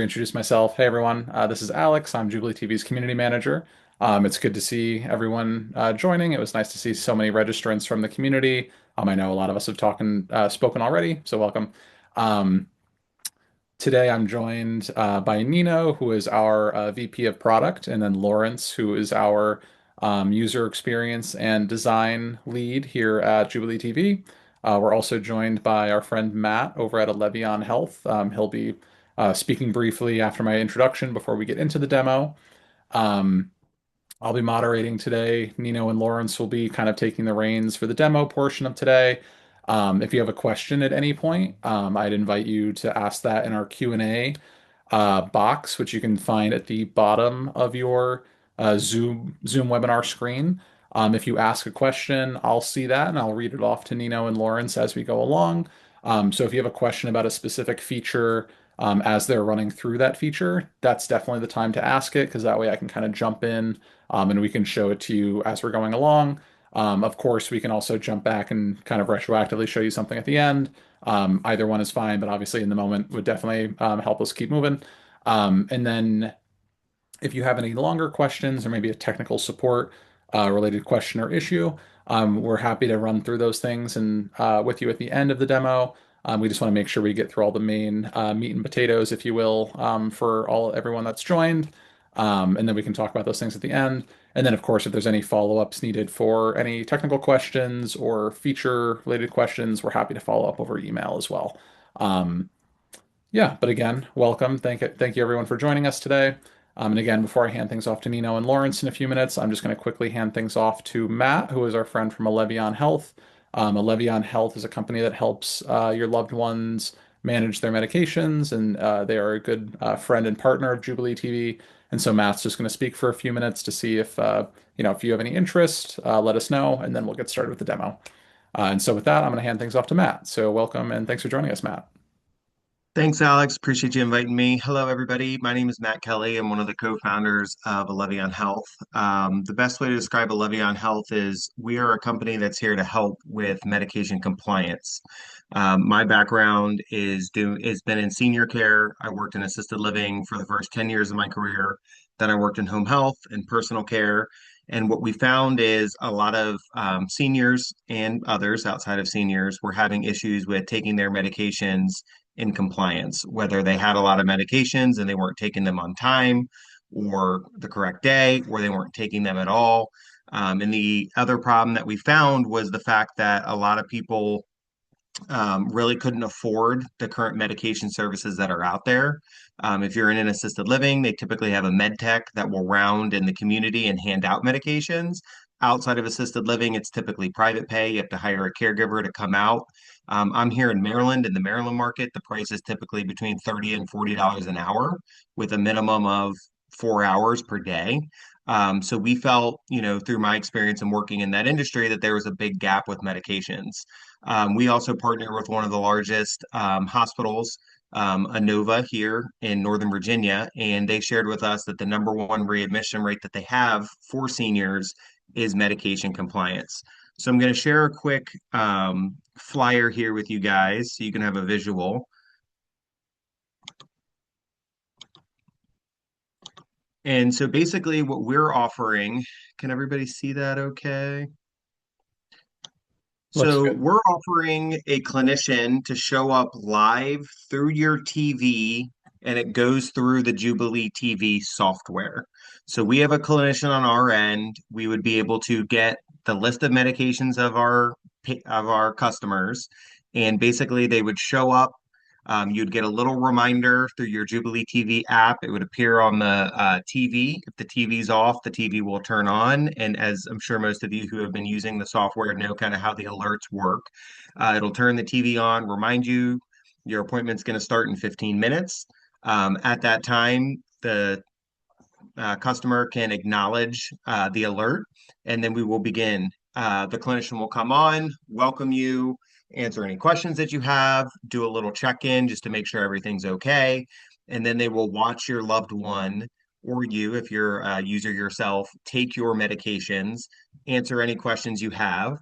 Introduce myself. Hey everyone, this is Alex. I'm Jubilee TV's community manager. It's good to see everyone joining. It was nice to see so many registrants from the community. I know a lot of us have spoken already, so welcome. Um, Today I'm joined by Nino, who is our VP of product, and then Lawrence, who is our user experience and design lead here at Jubilee TV. We're also joined by our friend Matt over at Alevion Health. He'll be speaking briefly after my introduction before we get into the demo. Um, I'll be moderating today. Nino and Lawrence will be kind of taking the reins for the demo portion of today. If you have a question at any point, I'd invite you to ask that in our Q&A box, which you can find at the bottom of your Zoom webinar screen. If you ask a question, I'll see that and I'll read it off to Nino and Lawrence as we go along. So if you have a question about a specific feature as they're running through that feature, that's definitely the time to ask it because that way I can kind of jump in and we can show it to you as we're going along. Of course, we can also jump back and kind of retroactively show you something at the end. Either one is fine, but obviously in the moment would definitely help us keep moving. And then if you have any longer questions or maybe a technical support related question or issue, we're happy to run through those things and with you at the end of the demo. We just want to make sure we get through all the main meat and potatoes, if you will, for everyone that's joined. And then we can talk about those things at the end. And then, of course, if there's any follow-ups needed for any technical questions or feature-related questions, we're happy to follow up over email as well. Um, yeah, but again, welcome. Thank you everyone for joining us today. And again, before I hand things off to Nino and Lawrence in a few minutes, I'm just going to quickly hand things off to Matt, who is our friend from Alevion Health. Alevion Health is a company that helps your loved ones manage their medications, and they are a good friend and partner of Jubilee TV. And so Matt's just going to speak for a few minutes to see if if you have any interest, let us know, and then we'll get started with the demo. And so with that, I'm going to hand things off to Matt. So welcome and thanks for joining us, Matt. Thanks, Alex. Appreciate you inviting me. Hello, everybody. My name is Matt Kelly. I'm one of the co-founders of Alevion Health. The best way to describe Alevion Health is we are a company that's here to help with medication compliance. My background is been in senior care. I worked in assisted living for the first 10 years of my career. Then I worked in home health and personal care. And what we found is a lot of seniors and others outside of seniors were having issues with taking their medications in compliance, whether they had a lot of medications and they weren't taking them on time or the correct day, or they weren't taking them at all. And the other problem that we found was the fact that a lot of people really couldn't afford the current medication services that are out there. If you're in an assisted living, they typically have a med tech that will round in the community and hand out medications. Outside of assisted living, it's typically private pay. You have to hire a caregiver to come out. I'm here in Maryland. In the Maryland market, the price is typically between $30 and $40 an hour with a minimum of 4 hours per day. So we felt, through my experience in working in that industry, that there was a big gap with medications. We also partner with one of the largest hospitals, Inova, here in Northern Virginia, and they shared with us that the number one readmission rate that they have for seniors is medication compliance. So I'm going to share a quick flyer here with you guys so you can have a visual. And so basically what we're offering, can everybody see that okay? Looks So good. we're offering a clinician to show up live through your TV, and it goes through the Jubilee TV software. So we have a clinician on our end. We would be able to get the list of medications of our customers, and basically they would show up. You'd get a little reminder through your Jubilee TV app. It would appear on the TV. If the TV's off, the TV will turn on. And as I'm sure most of you who have been using the software know kind of how the alerts work, it'll turn the TV on, remind you your appointment's going to start in 15 minutes. At that time, the customer can acknowledge the alert, and then we will begin. The clinician will come on, welcome you, answer any questions that you have, do a little check-in just to make sure everything's okay, and then they will watch your loved one or you, if you're a user yourself, take your medications, answer any questions you have.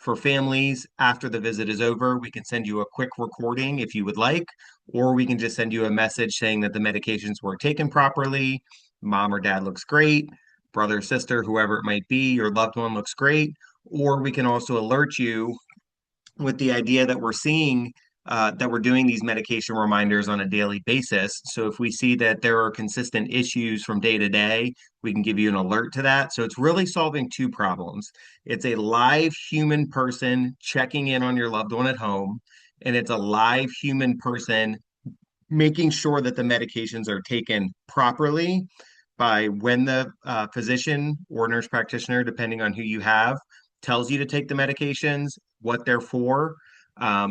For families, after the visit is over, we can send you a quick recording if you would like, or we can just send you a message saying that the medications were taken properly, mom or dad looks great, brother, sister, whoever it might be, your loved one looks great. Or we can also alert you with the idea that we're seeing that we're doing these medication reminders on a daily basis. So if we see that there are consistent issues from day to day, we can give you an alert to that. So it's really solving two problems. It's a live human person checking in on your loved one at home, and it's a live human person making sure that the medications are taken properly by when the physician or nurse practitioner, depending on who you have, tells you to take the medications, what they're for.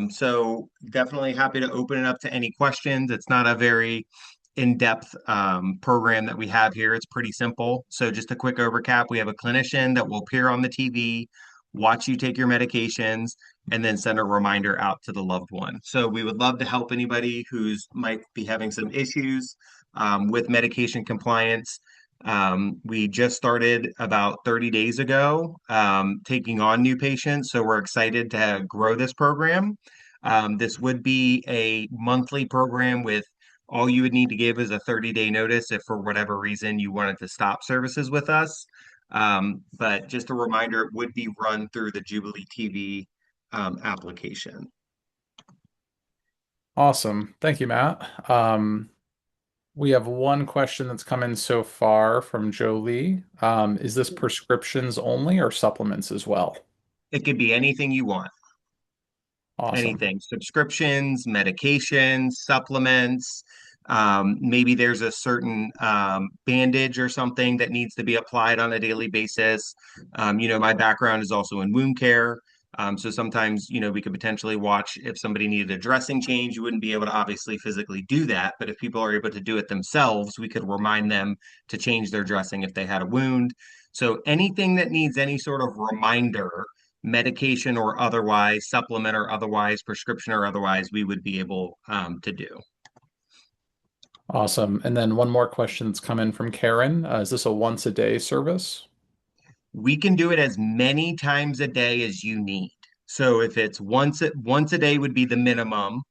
So definitely happy to open it up to any questions. It's not a very in-depth program that we have here. It's pretty simple. So just a quick overcap. We have a clinician that will appear on the TV, watch you take your medications, and then send a reminder out to the loved one. So we would love to help anybody who's might be having some issues with medication compliance. We just started about 30 days ago taking on new patients, so we're excited to grow this program. This would be a monthly program with all you would need to give is a 30-day notice if for whatever reason you wanted to stop services with us. But just a reminder, it would be run through the Jubilee TV application. Awesome. Thank you, Matt. We have one question that's come in so far from Jolie. Is this prescriptions only or supplements as well? It could be anything you want. Awesome. Anything, subscriptions, medications, supplements. Maybe there's a certain bandage or something that needs to be applied on a daily basis. My background is also in wound care. So sometimes, we could potentially watch if somebody needed a dressing change. You wouldn't be able to obviously physically do that, but if people are able to do it themselves, we could remind them to change their dressing if they had a wound. So anything that needs any sort of reminder, medication or otherwise, supplement or otherwise, prescription or otherwise, we would be able to do. Awesome. And then one more question that's come in from Karen. Is this a once a day service? We can do it as many times a day as you need. So if it's once a day would be the minimum.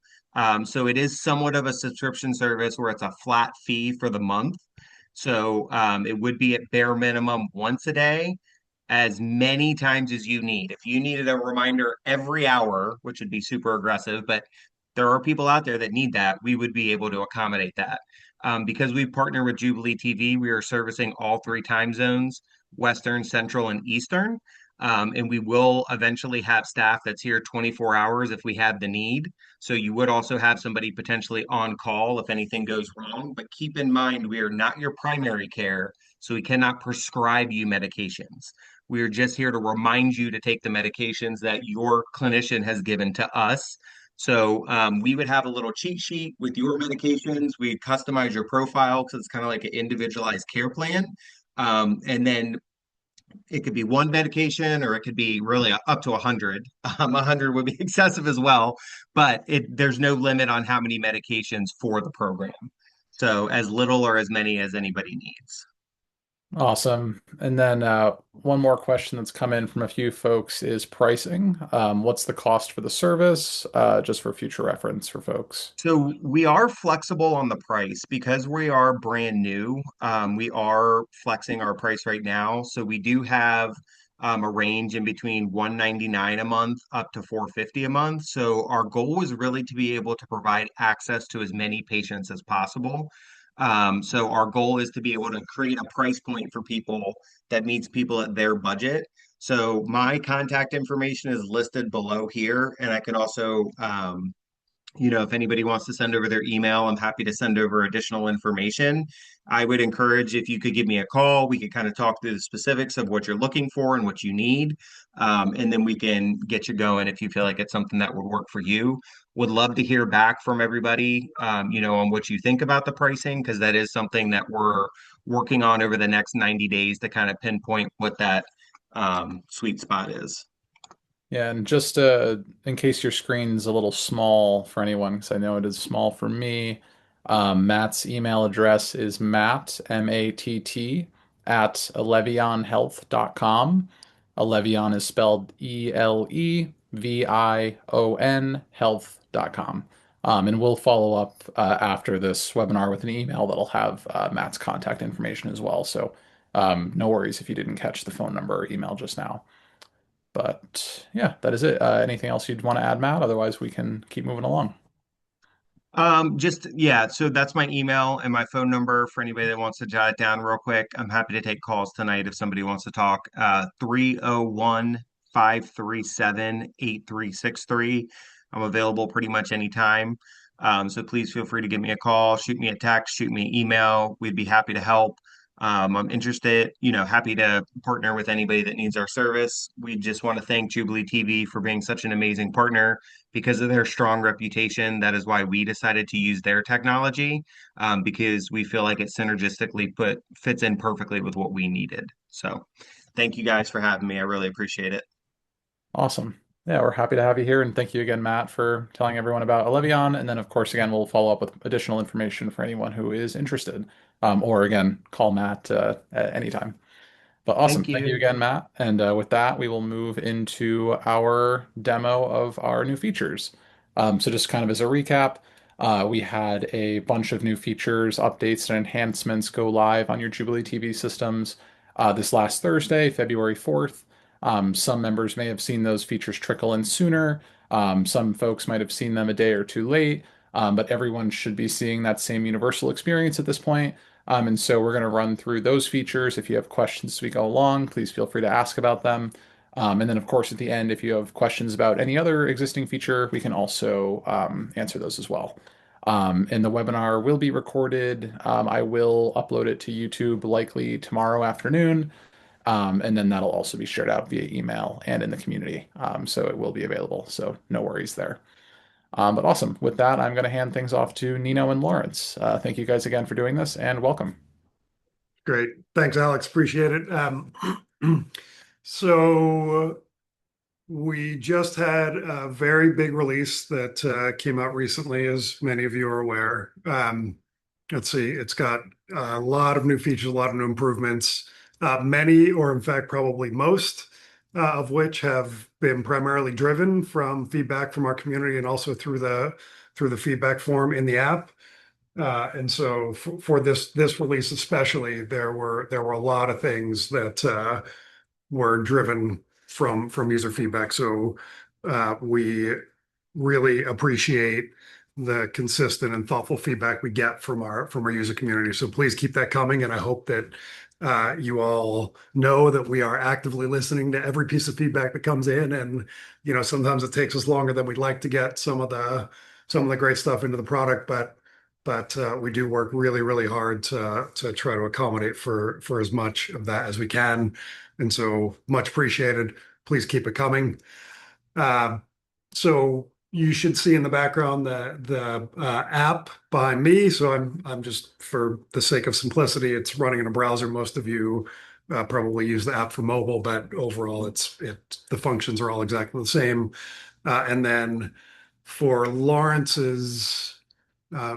So it is somewhat of a subscription service where it's a flat fee for the month. So it would be at bare minimum once a day, as many times as you need. If you needed a reminder every hour, which would be super aggressive, but there are people out there that need that, we would be able to accommodate that. Because we partner with Jubilee TV, we are servicing all three time zones, Western, Central, and Eastern. And we will eventually have staff that's here 24 hours if we have the need. So you would also have somebody potentially on call if anything goes wrong. But keep in mind, we are not your primary care, so we cannot prescribe you medications. We are just here to remind you to take the medications that your clinician has given to us. So we would have a little cheat sheet with your medications. We customize your profile because it's kind of like an individualized care plan. And then it could be one medication or it could be really up to 100. 100 would be excessive as well, but there's no limit on how many medications for the program. So as little or as many as anybody needs. Awesome. And then one more question that's come in from a few folks is pricing. What's the cost for the service? Just for future reference for folks. So we are flexible on the price because we are brand new. We are flexing our price right now. So we do have a range in between 199 a month up to 450 a month. So our goal is really to be able to provide access to as many patients as possible. So our goal is to be able to create a price point for people that meets people at their budget. So my contact information is listed below here, and I could also if anybody wants to send over their email, I'm happy to send over additional information. I would encourage if you could give me a call, we could kind of talk through the specifics of what you're looking for and what you need. And then we can get you going if you feel like it's something that would work for you. Would love to hear back from everybody, on what you think about the pricing, because that is something that we're working on over the next 90 days to kind of pinpoint what that sweet spot is. Yeah, and just in case your screen's a little small for anyone, because I know it is small for me, Matt's email address is matt, M-A-T-T, at alevionhealth.com. Elevion is spelled Elevion, health.com. And we'll follow up after this webinar with an email that'll have Matt's contact information as well. So no worries if you didn't catch the phone number or email just now. But yeah, that is it. Anything else you'd want to add, Matt? Otherwise, we can keep moving along. Just yeah, so that's my email and my phone number for anybody that wants to jot it down real quick. I'm happy to take calls tonight if somebody wants to talk. 301-537-8363. I'm available pretty much anytime. So please feel free to give me a call, shoot me a text, shoot me an email. We'd be happy to help. I'm interested, happy to partner with anybody that needs our service. We just want to thank Jubilee TV for being such an amazing partner because of their strong reputation. That is why we decided to use their technology, because we feel like it synergistically fits in perfectly with what we needed. So thank you guys for having me. I really appreciate it. Awesome. Yeah, we're happy to have you here. And thank you again, Matt, for telling everyone about Elevion. And then, of course, again, we'll follow up with additional information for anyone who is interested. Or again, call Matt at any time. But awesome. Thank Thank you you. again, Matt. And with that, we will move into our demo of our new features. So just kind of as a recap, we had a bunch of new features, updates, and enhancements go live on your Jubilee TV systems this last Thursday, February 4th. Some members may have seen those features trickle in sooner. Some folks might have seen them a day or two late, but everyone should be seeing that same universal experience at this point. And so we're going to run through those features. If you have questions as we go along, please feel free to ask about them. And then, of course, at the end, if you have questions about any other existing feature, we can also answer those as well. And the webinar will be recorded. I will upload it to YouTube likely tomorrow afternoon. And then that'll also be shared out via email and in the community. So it will be available. So no worries there. But awesome. With that, I'm going to hand things off to Nino and Lawrence. Thank you guys again for doing this and welcome. Great. Thanks, Alex. Appreciate it. So we just had a very big release that came out recently, as many of you are aware. Let's see, it's got a lot of new features, a lot of new improvements, many, or in fact, probably most of which have been primarily driven from feedback from our community and also through the feedback form in the app. And so for this release especially, there were a lot of things that were driven from user feedback. So we really appreciate the consistent and thoughtful feedback we get from our user community. So please keep that coming, and I hope that you all know that we are actively listening to every piece of feedback that comes in. And sometimes it takes us longer than we'd like to get some of the great stuff into the product, but we do work really, really hard to try to accommodate for as much of that as we can. And so much appreciated. Please keep it coming. So you should see in the background the app behind me. So I'm just, for the sake of simplicity, it's running in a browser. Most of you probably use the app for mobile, but overall, the functions are all exactly the same. And then for Lawrence's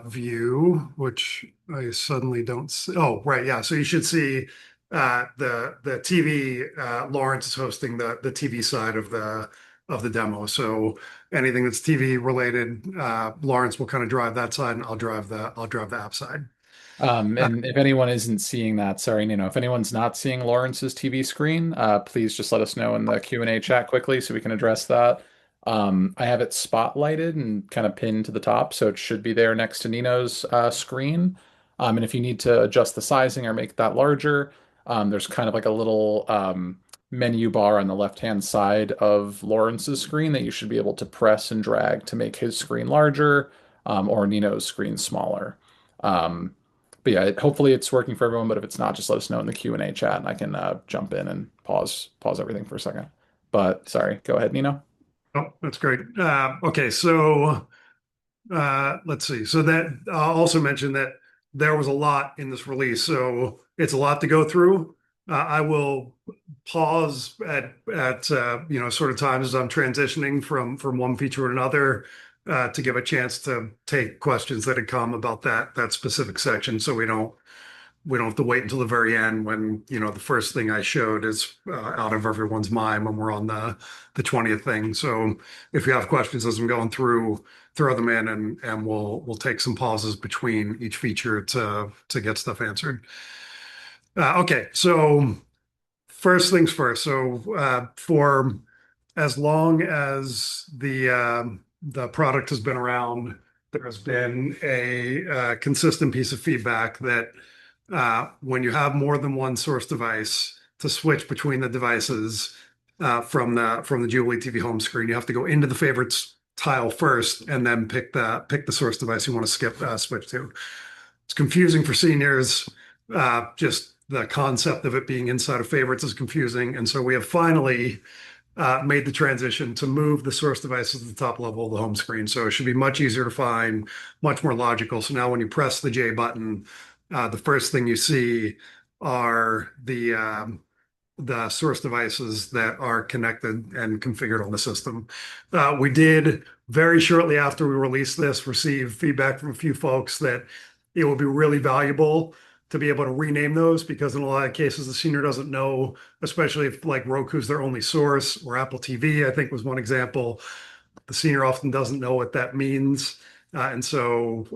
view, which I suddenly don't see. Oh, right, yeah. So you should see the TV. Lawrence is hosting the TV side of the demo. So anything that's TV related, Lawrence will kind of drive that side, and I'll drive the app side. And if anyone isn't seeing that, sorry, Nino, if anyone's not seeing Lawrence's TV screen, please just let us know in the Q&A chat quickly so we can address that. I have it spotlighted and kind of pinned to the top, so it should be there next to Nino's screen. And if you need to adjust the sizing or make that larger, there's kind of like a little menu bar on the left-hand side of Lawrence's screen that you should be able to press and drag to make his screen larger, or Nino's screen smaller. Um, but yeah, hopefully it's working for everyone. But if it's not, just let us know in the Q&A chat, and I can jump in and pause everything for a second. But sorry, go ahead, Nino. Oh, that's great. Okay, so let's see. So that I'll also mention that there was a lot in this release, so it's a lot to go through. I will pause at sort of times as I'm transitioning from one feature to another to give a chance to take questions that had come about that specific section, so we don't we don't have to wait until the very end when, the first thing I showed is out of everyone's mind when we're on the 20th thing. So if you have questions as I'm going through, throw them in and we'll take some pauses between each feature to get stuff answered. Okay, so first things first. So for as long as the product has been around, there has been a consistent piece of feedback that when you have more than one source device to switch between the devices from the Jubilee TV home screen, you have to go into the favorites tile first and then pick the source device you want to switch to. It's confusing for seniors. Just the concept of it being inside of favorites is confusing, and so we have finally made the transition to move the source devices to the top level of the home screen. So it should be much easier to find, much more logical. So now when you press the J button, the first thing you see are the source devices that are connected and configured on the system. We did very shortly after we released this receive feedback from a few folks that it will be really valuable to be able to rename those because in a lot of cases the senior doesn't know, especially if like Roku's their only source or Apple TV, I think was one example. The senior often doesn't know what that means. And so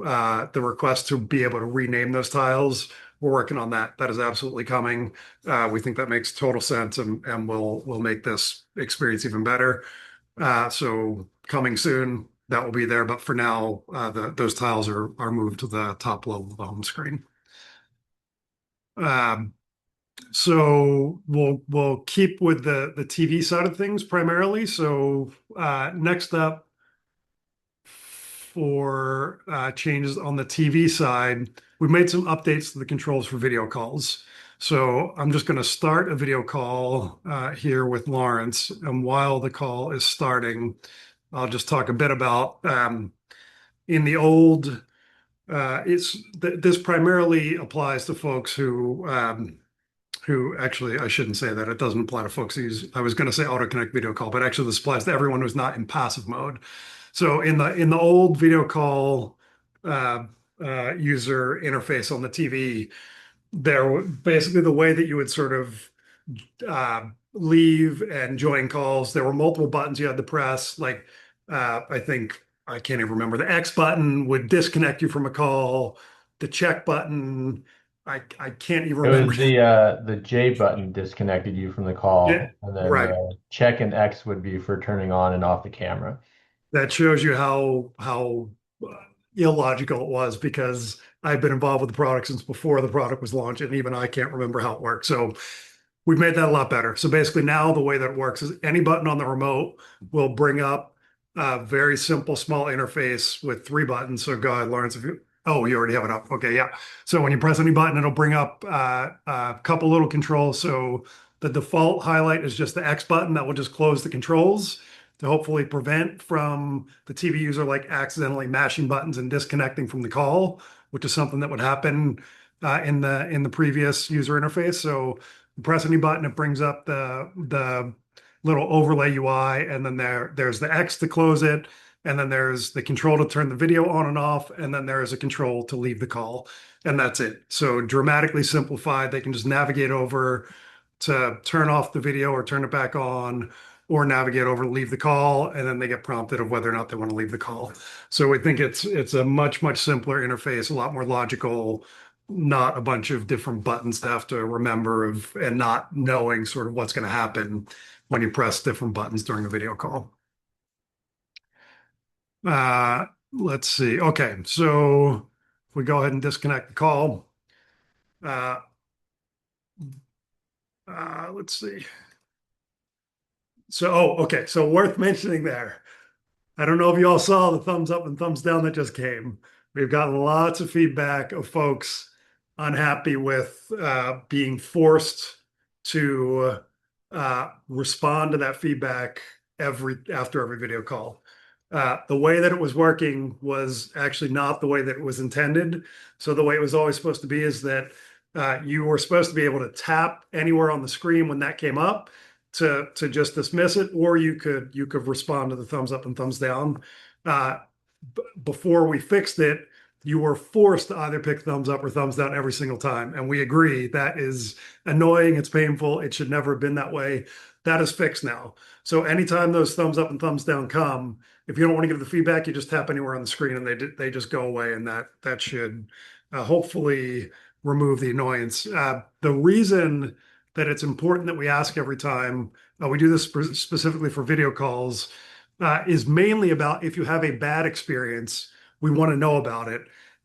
the request to be able to rename those tiles, we're working on that. That is absolutely coming. We think that makes total sense and will make this experience even better. So coming soon, that will be there. But for now, those tiles are moved to the top level of the home screen. Um, so we'll keep with the TV side of things primarily. So next up for changes on the TV side, we've made some updates to the controls for video calls. So I'm just going to start a video call here with Lawrence, and while the call is starting, I'll just talk a bit about in the old. This primarily applies to folks who actually, I shouldn't say that. It doesn't apply to folks who use, I was going to say auto connect video call, but actually this applies to everyone who's not in passive mode. So in the old video call user interface on the TV, there basically the way that you would sort of leave and join calls, there were multiple buttons you had to press. Like I think I can't even remember. The X button would disconnect you from a call. The check button, I can't even It remember. was the J button disconnected you from the Yeah, call, and then right. the check and X would be for turning on and off the camera. That shows you how illogical it was because I've been involved with the product since before the product was launched, and even I can't remember how it worked. So we've made that a lot better. So basically now the way that it works is any button on the remote will bring up a very simple small interface with three buttons. So go ahead, Lawrence, if you, oh, you already have it up. Okay, yeah. So when you press any button, it'll bring up a couple little controls. So the default highlight is just the X button that will just close the controls to hopefully prevent from the TV user like accidentally mashing buttons and disconnecting from the call, which is something that would happen in the previous user interface. So press any button, it brings up the little overlay UI, and then there's the X to close it, and then there's the control to turn the video on and off, and then there's a control to leave the call, and that's it. So dramatically simplified. They can just navigate over to turn off the video or turn it back on, or navigate over to leave the call, and then they get prompted of whether or not they want to leave the call. So we think it's a much simpler interface, a lot more logical, not a bunch of different buttons to have to remember of, and not knowing sort of what's going to happen when you press different buttons during a video call. Let's see. Okay, so if we go ahead and disconnect the call, uh, let's see. So, oh, okay. So worth mentioning there. I don't know if you all saw the thumbs up and thumbs down that just came. We've gotten lots of feedback of folks unhappy with being forced to respond to that feedback after every video call. The way that it was working was actually not the way that it was intended. So the way it was always supposed to be is that you were supposed to be able to tap anywhere on the screen when that came up to just dismiss it, or you could respond to the thumbs up and thumbs down. Before we fixed it, you were forced to either pick thumbs up or thumbs down every single time. And we agree that is annoying. It's painful. It should never have been that way. That is fixed now. So anytime those thumbs up and thumbs down come, if you don't want to give the feedback, you just tap anywhere on the screen and they just go away. And that should hopefully remove the annoyance. The reason that it's important that we ask every time, we do this specifically for video calls, is mainly about if you have a bad experience, we want to know about it.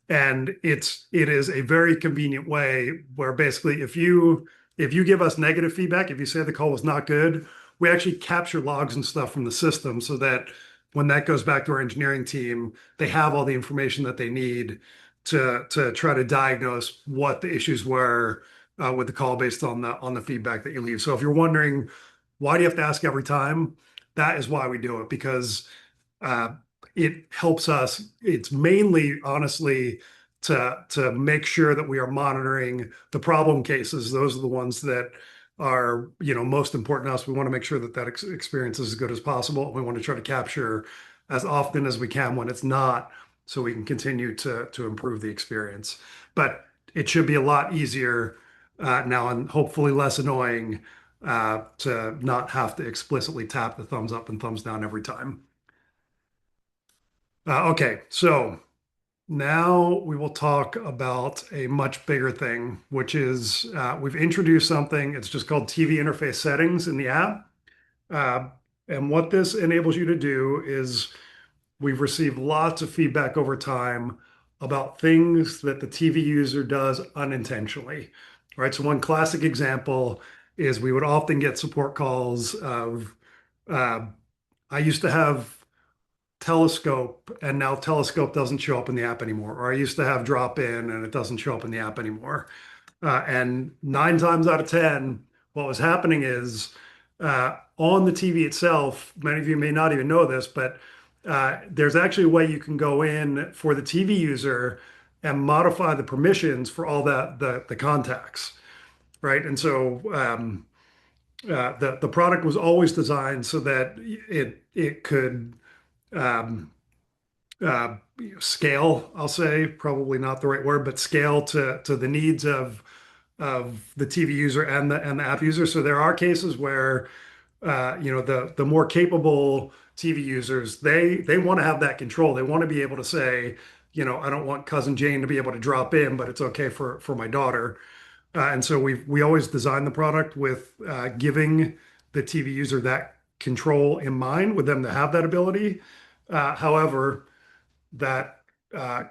And it is a very convenient way where basically if you give us negative feedback, if you say the call was not good, we actually capture logs and stuff from the system so that when that goes back to our engineering team, they have all the information that they need to try to diagnose what the issues were with the call based on the feedback that you leave. So if you're wondering why do you have to ask every time, that is why we do it, because uh, it helps us. It's mainly, honestly, to make sure that we are monitoring the problem cases. Those are the ones that are, most important to us. We want to make sure that experience is as good as possible. We want to try to capture as often as we can when it's not, so we can continue to improve the experience. But it should be a lot easier now, and hopefully less annoying to not have to explicitly tap the thumbs up and thumbs down every time. Okay, so now we will talk about a much bigger thing, which is we've introduced something. It's just called TV interface settings in the app. Uh, and what this enables you to do is we've received lots of feedback over time about things that the TV user does unintentionally. Right. So one classic example is we would often get support calls of, uh, I used to have Telescope and now Telescope doesn't show up in the app anymore. Or I used to have drop in and it doesn't show up in the app anymore. And 9 times out of 10, what was happening is on the TV itself, many of you may not even know this, but there's actually a way you can go in for the TV user and modify the permissions for all the contacts, right? And so the product was always designed so that it could um, scale, I'll say, probably not the right word, but scale to the needs of the TV user and the app user. So there are cases where the more capable TV users, they want to have that control. They want to be able to say, I don't want cousin Jane to be able to drop in, but it's okay for my daughter. And so we always design the product with giving the TV user that control in mind, with them to have that ability. However, that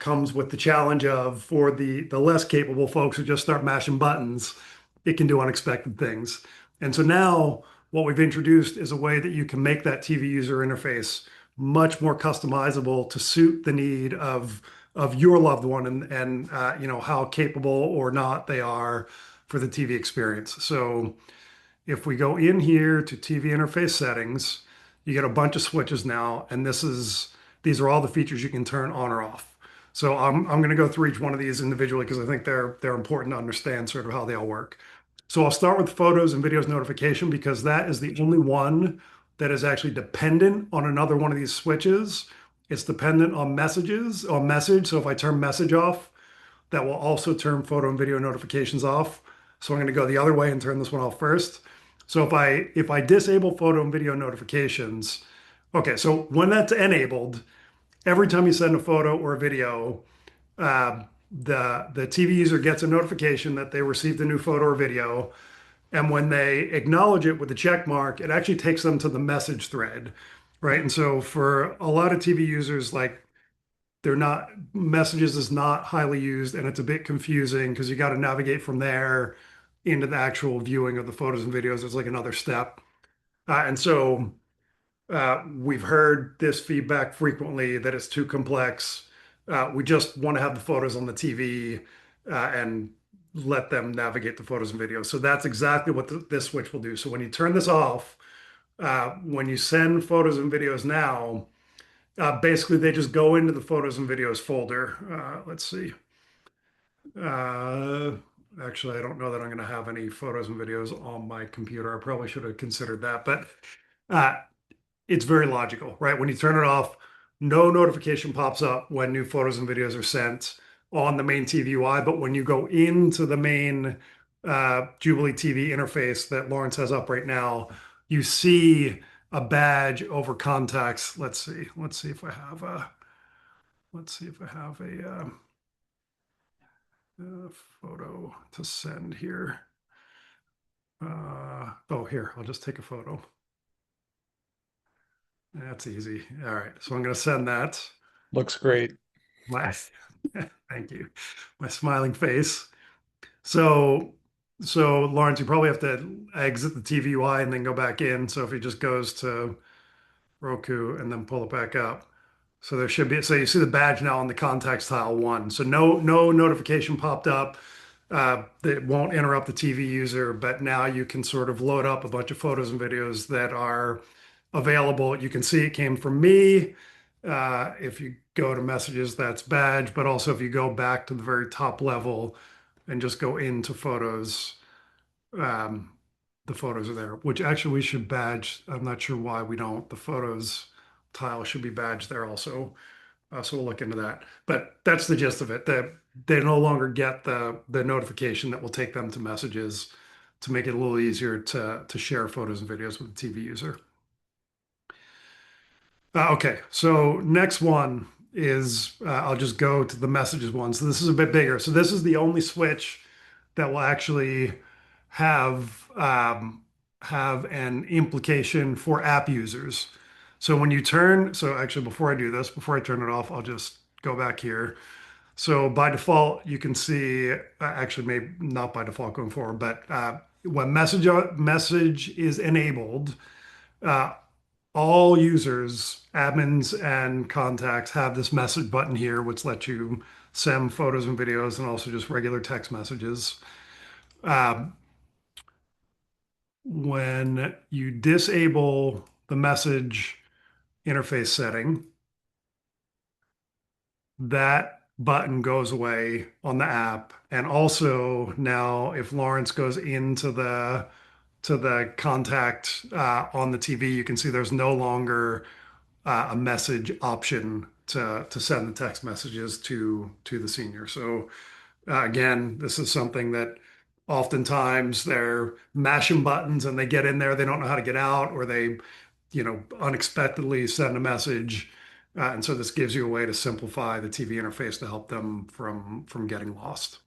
comes with the challenge of, for the less capable folks who just start mashing buttons, it can do unexpected things. And so now what we've introduced is a way that you can make that TV user interface much more customizable to suit the need of your loved one and how capable or not they are for the TV experience. So if we go in here to TV interface settings, you get a bunch of switches now, and these are all the features you can turn on or off. So I'm going to go through each one of these individually because I think they're important to understand sort of how they all work. So I'll start with photos and videos notification because that is the only one that is actually dependent on another one of these switches. It's dependent on messages or message. So if I turn message off, that will also turn photo and video notifications off. So I'm going to go the other way and turn this one off first. So if I disable photo and video notifications, okay, so when that's enabled, every time you send a photo or a video, the TV user gets a notification that they received a new photo or video. And when they acknowledge it with the check mark, it actually takes them to the message thread, right? And so for a lot of TV users, like they're not, messages is not highly used and it's a bit confusing because you got to navigate from there into the actual viewing of the photos and videos. There's like another step. And so we've heard this feedback frequently that it's too complex. We just want to have the photos on the TV and let them navigate the photos and videos. So that's exactly what this switch will do. So when you turn this off, when you send photos and videos now, basically they just go into the photos and videos folder. Let's see. Uh, Actually, I don't know that I'm going to have any photos and videos on my computer. I probably should have considered that, but uh, it's very logical, right? When you turn it off, no notification pops up when new photos and videos are sent on the main TV UI. But when you go into the main Jubilee TV interface that Lawrence has up right now, you see a badge over contacts. Let's see. Let's see if I have a. Let's see if I have a photo to send here. Oh, here, I'll just take a photo. That's easy. All right, so I'm going to send that. Looks great. My, thank you. My smiling face. So, so Lawrence, you probably have to exit the TV UI and then go back in. So if he just goes to Roku and then pull it back up. So there should be, so you see the badge now on the contacts tile one. So no notification popped up. That won't interrupt the TV user, but now you can sort of load up a bunch of photos and videos that are available. You can see it came from me. If you go to messages, that's badge. But also if you go back to the very top level and just go into photos, um, the photos are there, which actually we should badge. I'm not sure why we don't. The photos tile should be badged there also. So we'll look into that. But that's the gist of it. That they no longer get the notification that will take them to messages to make it a little easier to share photos and videos with the TV user. Okay, so next one is I'll just go to the messages one. So this is a bit bigger. So this is the only switch that will actually have an implication for app users. So when you turn, so actually before I do this, before I turn it off, I'll just go back here. So by default, you can see, actually maybe not by default going forward, but when message is enabled, uh, all users, admins and contacts have this message button here, which lets you send photos and videos and also just regular text messages. Um, when you disable the message interface setting, that button goes away on the app. And also now if Lawrence goes into the contact on the TV, you can see there's no longer a message option to send the text messages to the senior. So again, this is something that oftentimes they're mashing buttons and they get in there, they don't know how to get out, or they, unexpectedly send a message. And so this gives you a way to simplify the TV interface to help them from getting lost.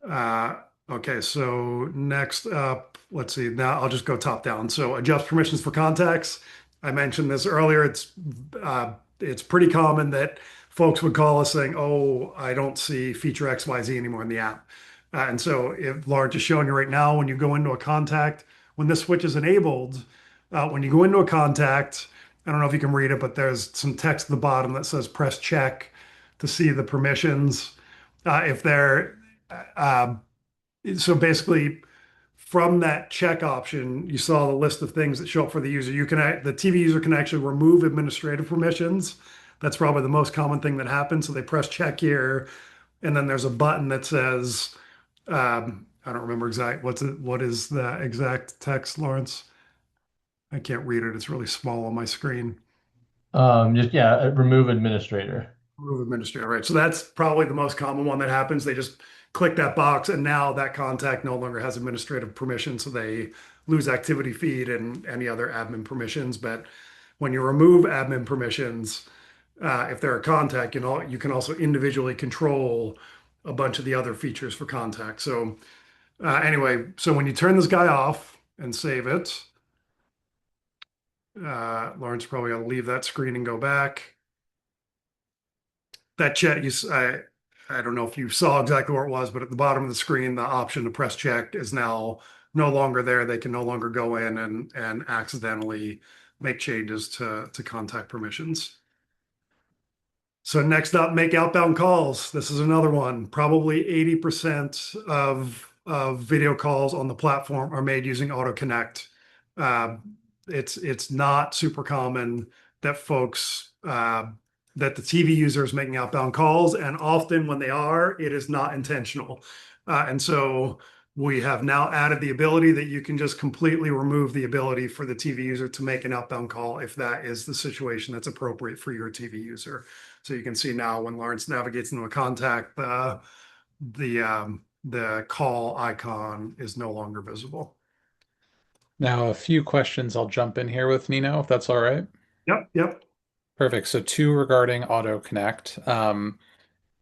Uh, okay, so next up, let's see. Now I'll just go top down. So adjust permissions for contacts. I mentioned this earlier. It's pretty common that folks would call us saying, "Oh, I don't see feature XYZ anymore in the app." And so if Lawrence is showing you right now, when you go into a contact, when this switch is enabled, when you go into a contact, I don't know if you can read it, but there's some text at the bottom that says press check to see the permissions. If they're uh, so basically, from that check option, you saw the list of things that show up for the user. The TV user can actually remove administrative permissions. That's probably the most common thing that happens. So they press check here, and then there's a button that says, I don't remember what is the exact text, Lawrence? I can't read it. It's really small on my screen. Just yeah, remove administrator. Remove administrator, right? So that's probably the most common one that happens. They just click that box, and now that contact no longer has administrative permission, so they lose activity feed and any other admin permissions. But when you remove admin permissions, if they're a contact, you can also individually control a bunch of the other features for contact. So anyway, so when you turn this guy off and save it, Lawrence probably got to leave that screen and go back. That chat, I don't know if you saw exactly where it was, but at the bottom of the screen, the option to press check is now no longer there. They can no longer go in and accidentally make changes to contact permissions. So next up, make outbound calls. This is another one. Probably 80% of video calls on the platform are made using Auto Connect. It's not super common that that the TV user is making outbound calls, and often when they are, it is not intentional. And so We have now added the ability that you can just completely remove the ability for the TV user to make an outbound call if that is the situation that's appropriate for your TV user. So you can see now when Lawrence navigates into a contact, the call icon is no longer visible. Now, a few questions I'll jump in here with Nino, if that's all right. Yep, yep. Perfect. So two regarding Auto Connect.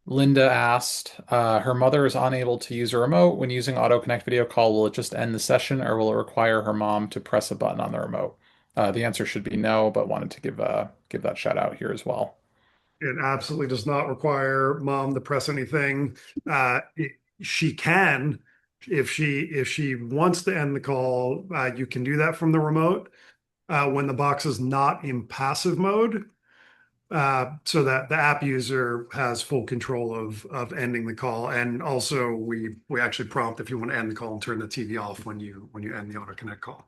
Linda asked, her mother is unable to use a remote. When using Auto Connect video call, will it just end the session or will it require her mom to press a button on the remote? The answer should be no, but wanted to give that shout out here as well. It absolutely does not require mom to press anything. She can, if she wants to end the call, you can do that from the remote when the box is not in passive mode, so that the app user has full control of ending the call. And also, we actually prompt if you want to end the call and turn the TV off when you end the auto connect call.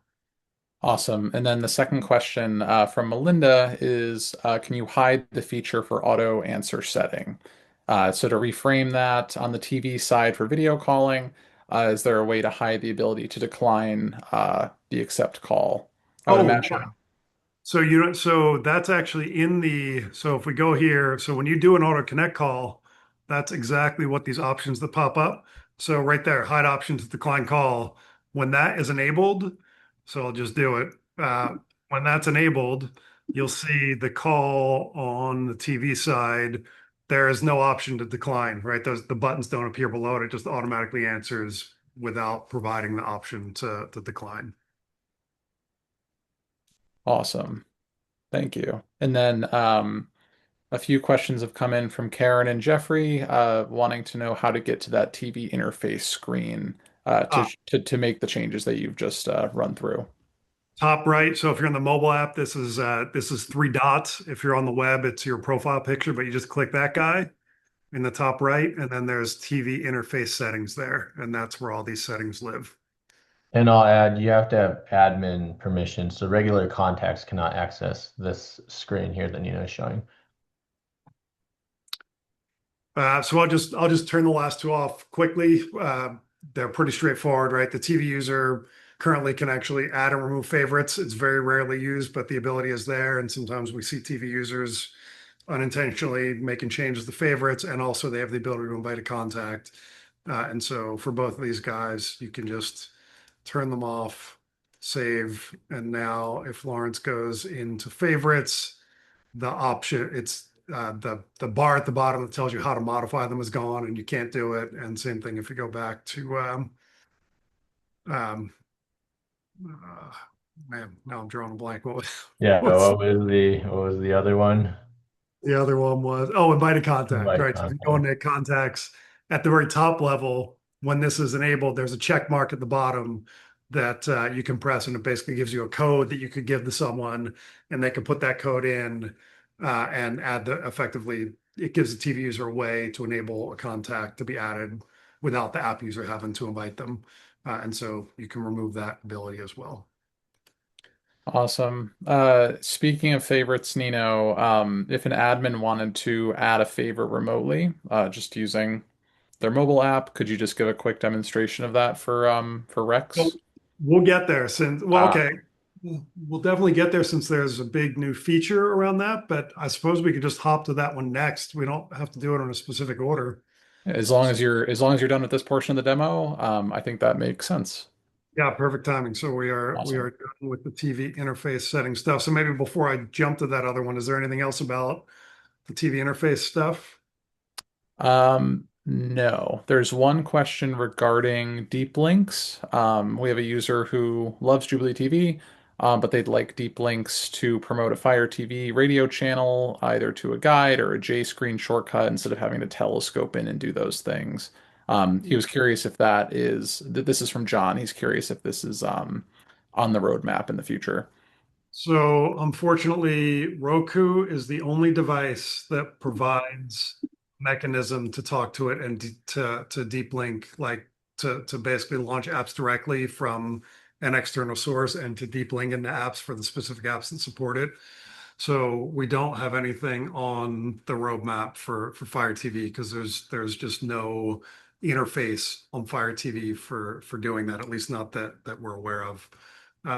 Awesome. And then the second question from Melinda is, can you hide the feature for auto answer setting? So to reframe that on the TV side for video calling, is there a way to hide the ability to decline the accept call? I would Oh, yeah. imagine. So that's actually so if we go here, so when you do an auto connect call, that's exactly what these options that pop up. So right there, hide options decline call. When that is enabled, so I'll just do it. When that's enabled, you'll see the call on the TV side. There is no option to decline, right? The buttons don't appear below it. It just automatically answers without providing the option to decline. Awesome. Thank you. And then a few questions have come in from Karen and Jeffrey, wanting to know how to get to that TV interface screen to make the changes that you've just run through. Top right. So if you're on the mobile app, this is three dots. If you're on the web, it's your profile picture, but you just click that guy in the top right, and then there's TV interface settings there, and that's where all these settings live. And I'll add, you have to have admin permission, so regular contacts cannot access this screen here that Nina is showing. So I'll just turn the last two off quickly. They're pretty straightforward, right? The TV user currently can actually add and remove favorites. It's very rarely used, but the ability is there. And sometimes we see TV users unintentionally making changes to favorites, and also they have the ability to invite a contact. And so for both of these guys, you can just turn them off, save, and now if Lawrence goes into favorites, the option it's the bar at the bottom that tells you how to modify them is gone, and you can't do it. And same thing if you go back to um, uh, man, now I'm drawing a blank. Yeah, What's what was the other one? the other one was? Oh, invited contact, Invite right? So if you go contact. into contacts at the very top level, when this is enabled, there's a check mark at the bottom that you can press, and it basically gives you a code that you could give to someone, and they can put that code in and add effectively, it gives the TV user a way to enable a contact to be added without the app user having to invite them. And so you can remove that ability as well. Awesome. Speaking of favorites, Nino, if an admin wanted to add a favorite remotely, just using their mobile app, could you just give a quick demonstration of that for So Rex? we'll get there since, well, Uh, okay. We'll definitely get there since there's a big new feature around that, but I suppose we could just hop to that one next. We don't have to do it in a specific order. as long as you're done with this portion of the demo, I think that makes sense. Yeah, perfect timing. So we are Awesome. done with the TV interface setting stuff. So maybe before I jump to that other one, is there anything else about the TV interface stuff? No. There's one question regarding deep links. We have a user who loves Jubilee TV, but they'd like deep links to promote a Fire TV radio channel, either to a guide or a J screen shortcut instead of having to telescope in and do those things. He was curious if this is from John. He's curious if this is on the roadmap in the future. So unfortunately, Roku is the only device that provides mechanism to talk to it and to deep link, like to basically launch apps directly from an external source and to deep link into apps for the specific apps that support it. So we don't have anything on the roadmap for Fire TV because there's just no interface on Fire TV for doing that, at least not that we're aware of.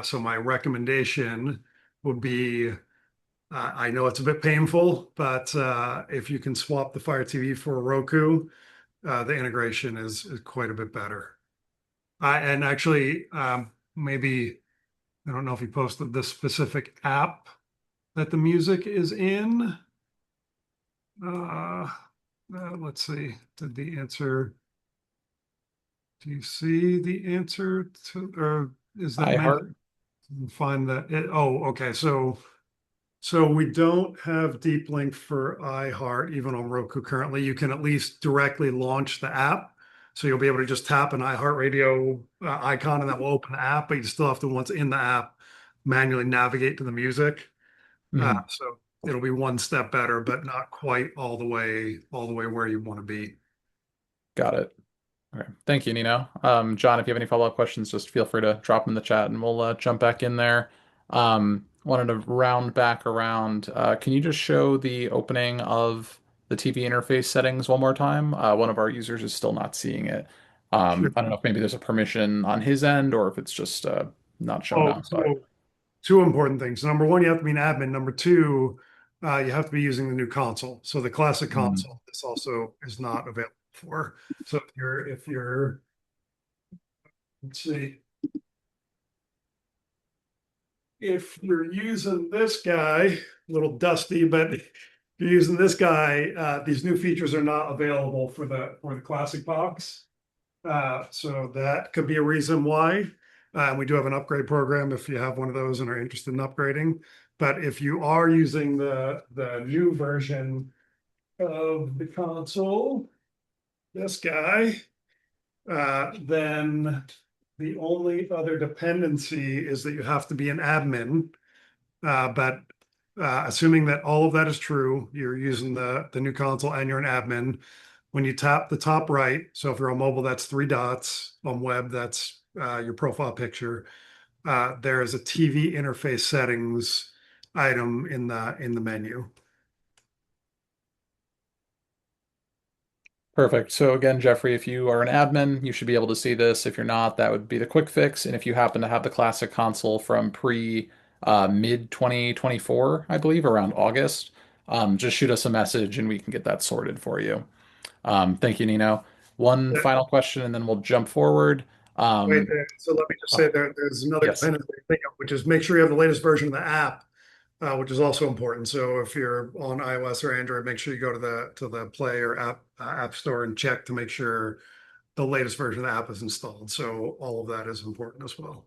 So my recommendation would be, I know it's a bit painful, but if you can swap the Fire TV for a Roku, the integration is quite a bit better. And actually, maybe I don't know if he posted the specific app that the music is in. Uh, let's see. Did the answer? Do you see the answer to, or is that meant? iHeart. Find that. Oh, okay. So we don't have deep link for iHeart even on Roku currently. You can at least directly launch the app. So you'll be able to just tap an iHeartRadio icon and that will open the app, but you still have to, once in the app, manually navigate to the music. Mhm. So it'll be one step better, but not quite all the way where you want to be. Got it. Okay. Thank you, Nino. John, if you have any follow-up questions, just feel free to drop them in the chat and we'll jump back in there. Wanted to round back around. Can you just show the opening of the TV interface settings one more time? One of our users is still not seeing it. Sure. I don't know if maybe there's a permission on his end or if it's just not showing Oh, outside. so two important things. Number one, you have to be an admin. Number two, you have to be using the new console. So the classic Mm. console, this also is not available for. So if you're, let's see, if you're using this guy, a little dusty, but if you're using this guy, these new features are not available for the classic box. So that could be a reason why. We do have an upgrade program if you have one of those and are interested in upgrading. But if you are using the new version of the console, this guy, then the only other dependency is that you have to be an admin. But assuming that all of that is true, you're using the new console and you're an admin. When you tap the top right, so if you're on mobile, that's three dots. On web, that's your profile picture. There is a TV interface settings item in the menu. Perfect. So again, Jeffrey, if you are an admin, you should be able to see this. If you're not, that would be the quick fix. And if you happen to have the classic console from pre mid 2024, I believe, around August, just shoot us a message and we can get that sorted for you. Thank you, Nino. One final question and then we'll jump forward. Wait, Um, so let me just oh, say there's another yes. dependency to think of, which is make sure you have the latest version of the app, which is also important. So if you're on iOS or Android, make sure you go to the Play or App Store and check to make sure the latest version of the app is installed. So all of that is important as well.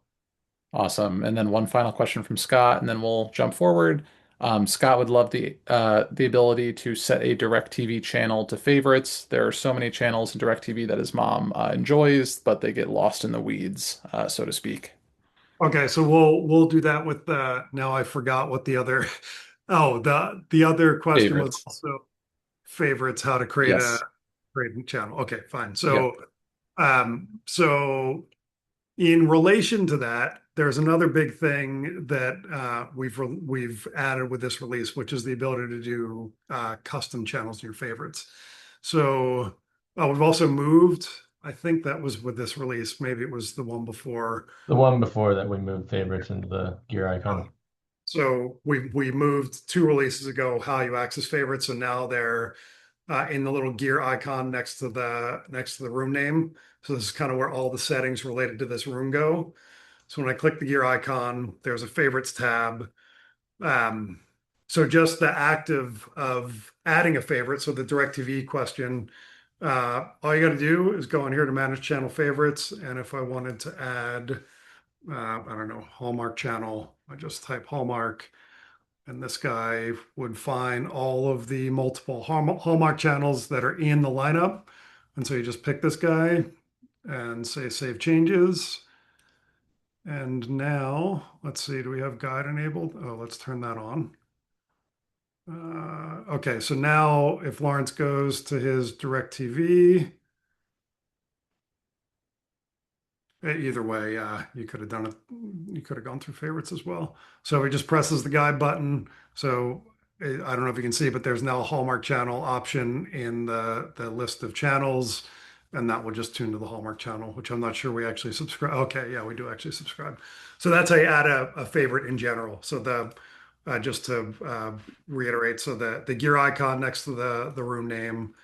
Awesome. And then one final question from Scott, and then we'll jump forward. Scott would love the ability to set a DirecTV channel to favorites. There are so many channels in DirecTV that his mom enjoys, but they get lost in the weeds, so to speak. Okay, so we'll do that with now I forgot what the other oh the other question was Favorites. also favorites, how to Yes. create a channel. Okay, fine. Yep. So in relation to that, there's another big thing that we've added with this release, which is the ability to do custom channels to your favorites. So we've also moved. I think that was with this release. Maybe it was the one before. The one before that we moved favorites into the gear Uh, icon. so we moved two releases ago how you access favorites, so now they're in the little gear icon next to the room name. So this is kind of where all the settings related to this room go. So when I click the gear icon, there's a favorites tab. Um, so just the act of adding a favorite, so the DirecTV question, all you got to do is go in here to manage channel favorites. And if I wanted to add, I don't know, Hallmark channel, I just type Hallmark, and this guy would find all of the multiple Hallmark channels that are in the lineup. And so you just pick this guy and say save changes. And now, let's see, do we have guide enabled? Oh, let's turn that on. Okay, so now if Lawrence goes to his DirecTV, either way, you could have done it. You could have gone through favorites as well. So he just presses the guide button. So I don't know if you can see, but there's now a Hallmark channel option in the list of channels. and that will just tune to the Hallmark channel, which I'm not sure we actually subscribe. Okay, yeah, we do actually subscribe. So that's how you add a favorite in general. So the just to reiterate, so the gear icon next to the room name,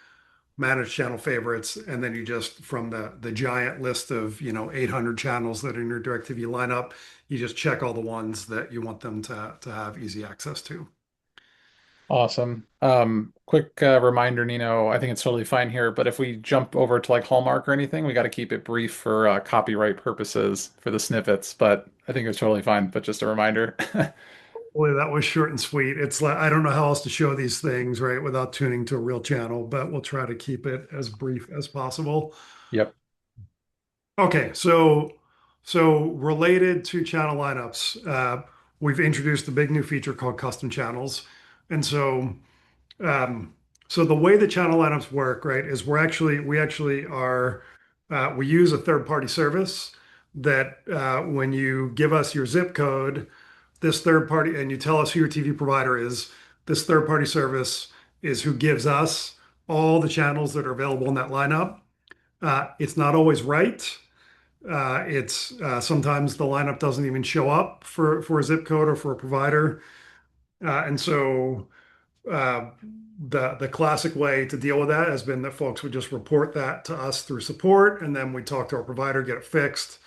manage channel favorites, and then you just from the giant list of 800 channels that are in your DirecTV lineup, you just check all the ones that you want them to have easy access to. Awesome. Quick reminder, Nino, I think it's totally fine here, but if we jump over to like Hallmark or anything, we got to keep it brief for copyright purposes for the snippets, but I think it's totally fine, but just a reminder. Boy, that was short and sweet. It's like I don't know how else to show these things, right, without tuning to a real channel, but we'll try to keep it as brief as possible. Yep. Okay, so related to channel lineups, we've introduced a big new feature called custom channels, and um, so the way the channel lineups work, right, is we actually are we use a third party service that when you give us your zip code, this third party, and you tell us who your TV provider is, this third party service is who gives us all the channels that are available in that lineup. It's not always right. It's sometimes the lineup doesn't even show up for a zip code or for a provider, and so uh, the classic way to deal with that has been that folks would just report that to us through support, and then we talk to our provider, get it fixed,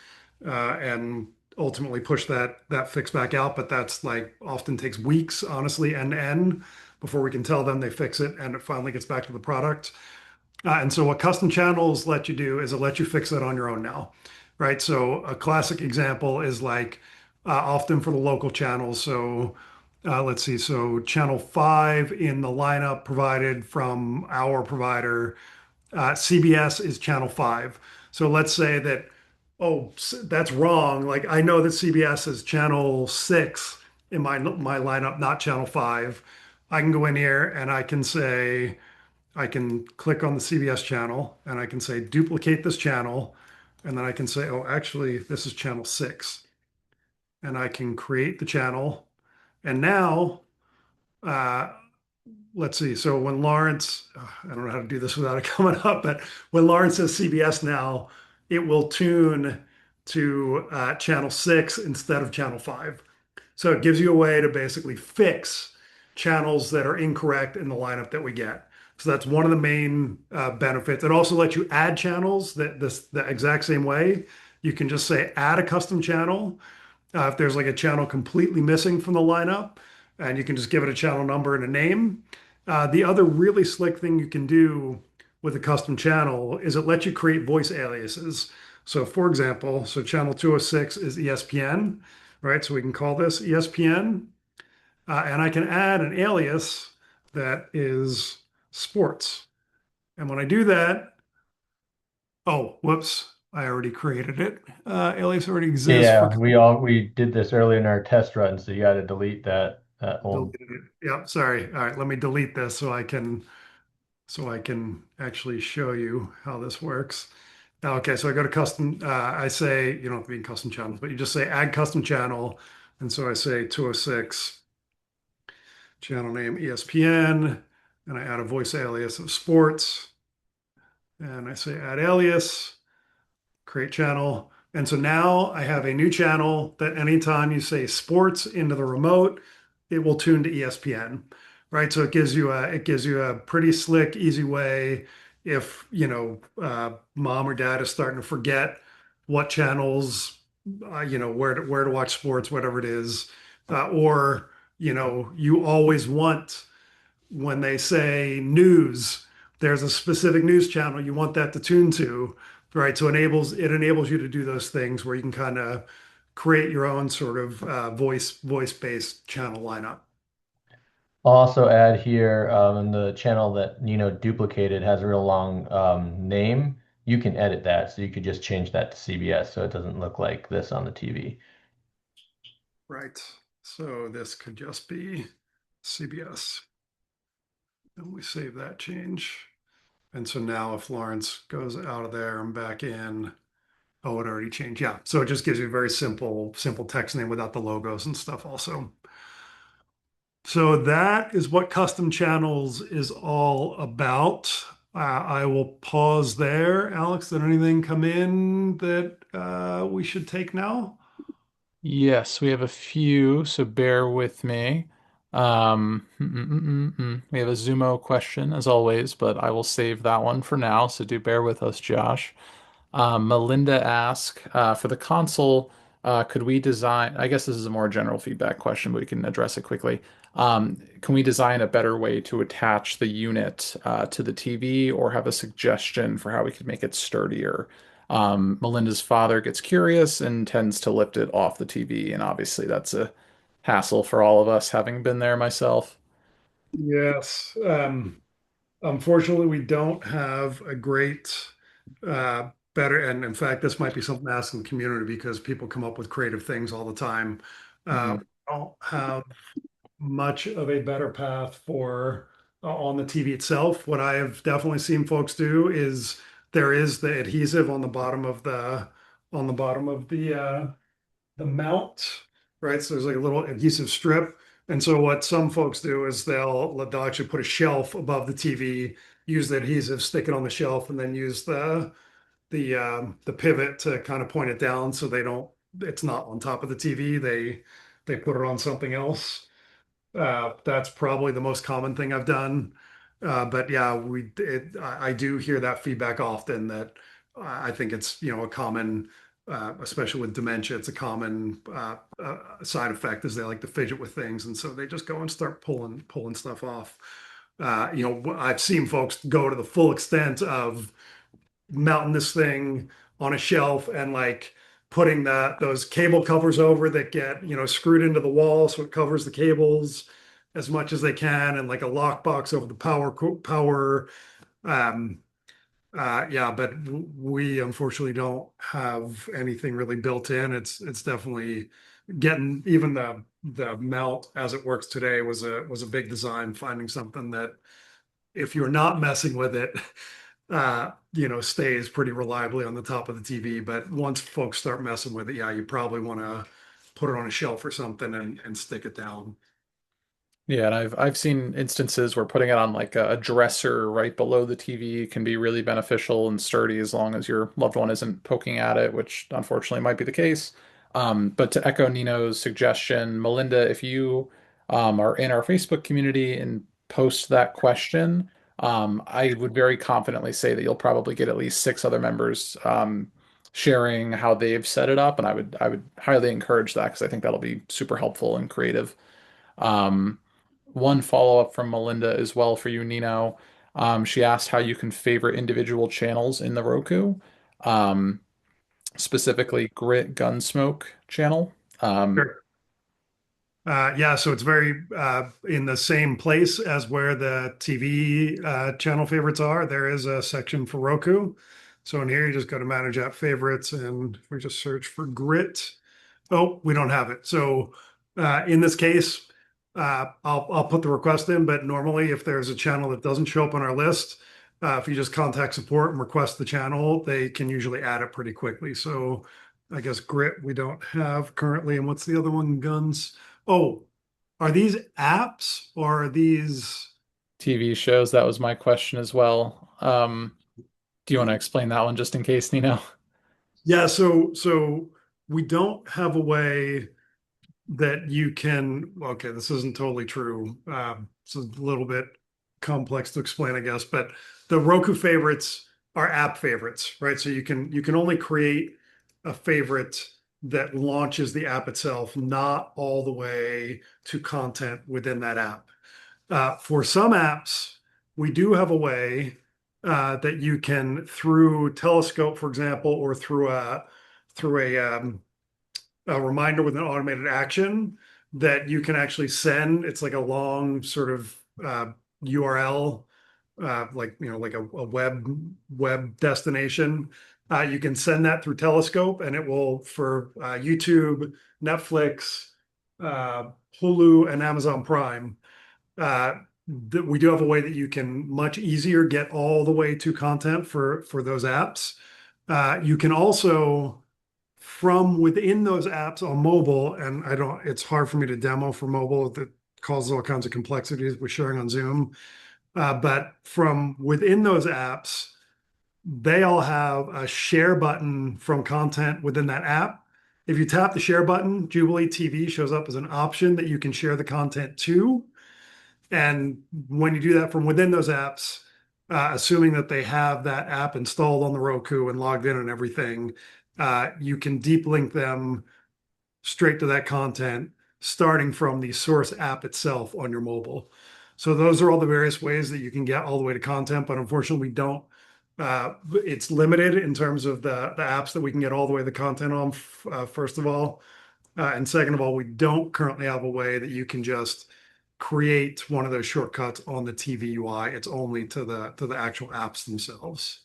and ultimately push that fix back out. But that's like often takes weeks, honestly, end to end, before we can tell them they fix it and it finally gets back to the product. And so what custom channels let you do is it lets you fix it on your own now, right? So a classic example is like often for the local channels. So let's see. So channel 5 in the lineup provided from our provider, CBS is channel 5. So let's say that, oh, that's wrong. Like I know that CBS is channel 6 in my lineup, not channel 5. I can go in here and I can click on the CBS channel and I can say duplicate this channel. And then I can say, oh, actually, this is channel 6. And I can create the channel. And now, uh, let's see. So when Lawrence, I don't know how to do this without it coming up, but when Lawrence says CBS now, it will tune to channel 6 instead of channel 5. So it gives you a way to basically fix channels that are incorrect in the lineup that we get. So that's one of the main benefits. It also lets you add channels the exact same way. You can just say add a custom channel if there's like a channel completely missing from the lineup, and you can just give it a channel number and a name. The other really slick thing you can do with a custom channel is it lets you create voice aliases. So for example, so channel 206 is ESPN, right? So we can call this ESPN, and I can add an alias that is sports. And when I do that, oh, whoops, I already created it. Alias already exists for Yeah, we did this early in our test run, so you got to delete that old. deleted it. Yep, sorry. All right, let me delete this so I can actually show you how this works. Okay, so I go to custom. I say you don't have to be in custom channels, but you just say add custom channel, and so I say 206 channel name ESPN, and I add a voice alias of sports, and I say add alias, create channel. And so now I have a new channel that anytime you say sports into the remote, it will tune to ESPN, right? So it gives you a pretty slick, easy way if mom or dad is starting to forget what channels, where to watch sports, whatever it is, or you always want when they say news, there's a specific news channel you want that to tune to, right? So it enables you to do those things where you can kind of create your own sort of voice based channel lineup. I'll also add here in the channel that Nino duplicated has a real long name. You can edit that, so you could just change that to CBS so it doesn't look like this on the TV. Right. So this could just be CBS. And we save that change. And so now if Lawrence goes out of there and back in, oh, it already changed. Yeah. So it just gives you a very simple text name without the logos and stuff also. So that is what custom channels is all about. I will pause there. Alex, did anything come in that we should take now? Yes, we have a few, so bear with me. We have a Zumo question as always, but I will save that one for now, so do bear with us, Josh. Melinda asked, for the console, could we design, I guess this is a more general feedback question, but we can address it quickly. Can we design a better way to attach the unit to the TV or have a suggestion for how we could make it sturdier? Melinda's father gets curious and tends to lift it off the TV, and obviously that's a hassle for all of us, having been there myself. Yes. Unfortunately, we don't have a great, better, and in fact, this might be something to ask in the community because people come up with creative things all the time. Mhm. We don't have much of a better path for on the TV itself. What I have definitely seen folks do is there is the adhesive on the bottom of the mount, right? So there's like a little adhesive strip. And so what some folks do is they'll actually put a shelf above the TV, use the adhesive, stick it on the shelf, and then use the pivot to kind of point it down so they don't it's not on top of the TV. They put it on something else. That's probably the most common thing I've done. But yeah, I do hear that feedback often that I think it's, a common, especially with dementia, it's a common side effect is they like to fidget with things. And so they just go and start pulling stuff off. I've seen folks go to the full extent of mounting this thing on a shelf and like putting those cable covers over that get screwed into the wall so it covers the cables as much as they can, and like a lockbox over the power. um yeah, but we unfortunately don't have anything really built in. It's definitely getting even the mount as it works today was a big design, finding something that if you're not messing with it, stays pretty reliably on the top of the TV. But once folks start messing with it, yeah, you probably want to put it on a shelf or something and stick it down. Yeah, and I've seen instances where putting it on like a dresser right below the TV can be really beneficial and sturdy as long as your loved one isn't poking at it, which unfortunately might be the case. But to echo Nino's suggestion, Melinda, if you are in our Facebook community and post that question, I would very confidently say that you'll probably get at least six other members sharing how they've set it up, and I would highly encourage that because I think that'll be super helpful and creative. Um, One follow-up from Melinda as well for you, Nino. She asked how you can favorite individual channels in the Roku, um, specifically Grit Gunsmoke channel. Um, Sure. Yeah, so it's very in the same place as where the TV channel favorites are. There is a section for Roku. So in here, you just go to manage app favorites, and we just search for Grit. Oh, we don't have it. So in this case, I'll put the request in. But normally, if there's a channel that doesn't show up on our list, if you just contact support and request the channel, they can usually add it pretty quickly. So I guess Grit we don't have currently. And what's the other one? Guns. Oh, are these apps or are these? TV shows, that was my question as well. Do you want to explain that one just in case, Nino? Yeah, so we don't have a way that you can, okay, this isn't totally true. It's a little bit complex to explain, I guess, but the Roku favorites are app favorites, right? So you can only create a favorite that launches the app itself, not all the way to content within that app. For some apps, we do have a way that you can, through Telescope, for example, or through a reminder with an automated action that you can actually send. It's like a long sort of URL, like a web destination. You can send that through Telescope, and it will for YouTube, Netflix, uh, Hulu, and Amazon Prime. Uh, we do have a way that you can much easier get all the way to content for those apps. You can also from within those apps on mobile, and it's hard for me to demo for mobile that causes all kinds of complexities with sharing on Zoom. But from within those apps, they all have a share button from content within that app. If you tap the share button, Jubilee TV shows up as an option that you can share the content to. And when you do that from within those apps, assuming that they have that app installed on the Roku and logged in and everything, you can deep link them straight to that content, starting from the source app itself on your mobile. So those are all the various ways that you can get all the way to content, but unfortunately we don't. It's limited in terms of the apps that we can get all the way the content on, first of all. And second of all, we don't currently have a way that you can just create one of those shortcuts on the TV UI. It's only to the actual apps themselves.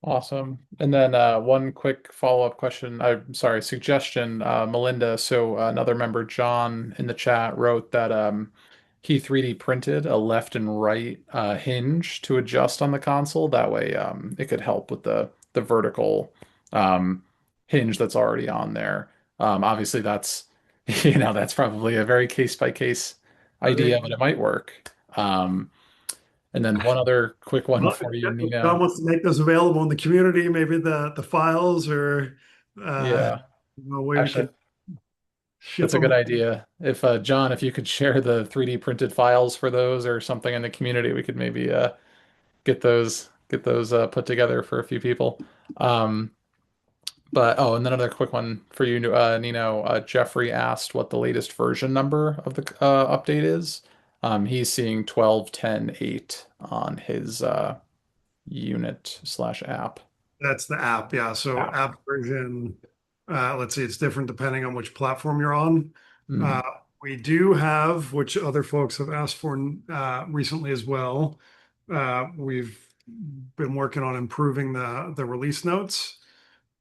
Awesome. And then one quick follow-up question. I'm sorry, suggestion, Melinda. So another member, John, in the chat wrote that he 3D printed a left and right hinge to adjust on the console. That way, it could help with the vertical um, hinge that's already on there. Obviously, that's that's probably a very case by case I idea, think but it might work. And then one other quick one well, for you, if John Nino. wants to make those available in the community, maybe the files or Yeah. a way we Actually, could ship that's a good them. idea. If John, if you could share the 3D printed files for those or something in the community, we could maybe get those put together for a few people. Um, but oh, and then another quick one for you, Nino. Jeffrey asked what the latest version number of the update is. He's seeing 12.10.8 on his unit slash app. That's the app, yeah. So App. app version, let's see, it's different depending on which platform you're on. Mhm. Uh, we do have, which other folks have asked for recently as well. We've been working on improving the release notes.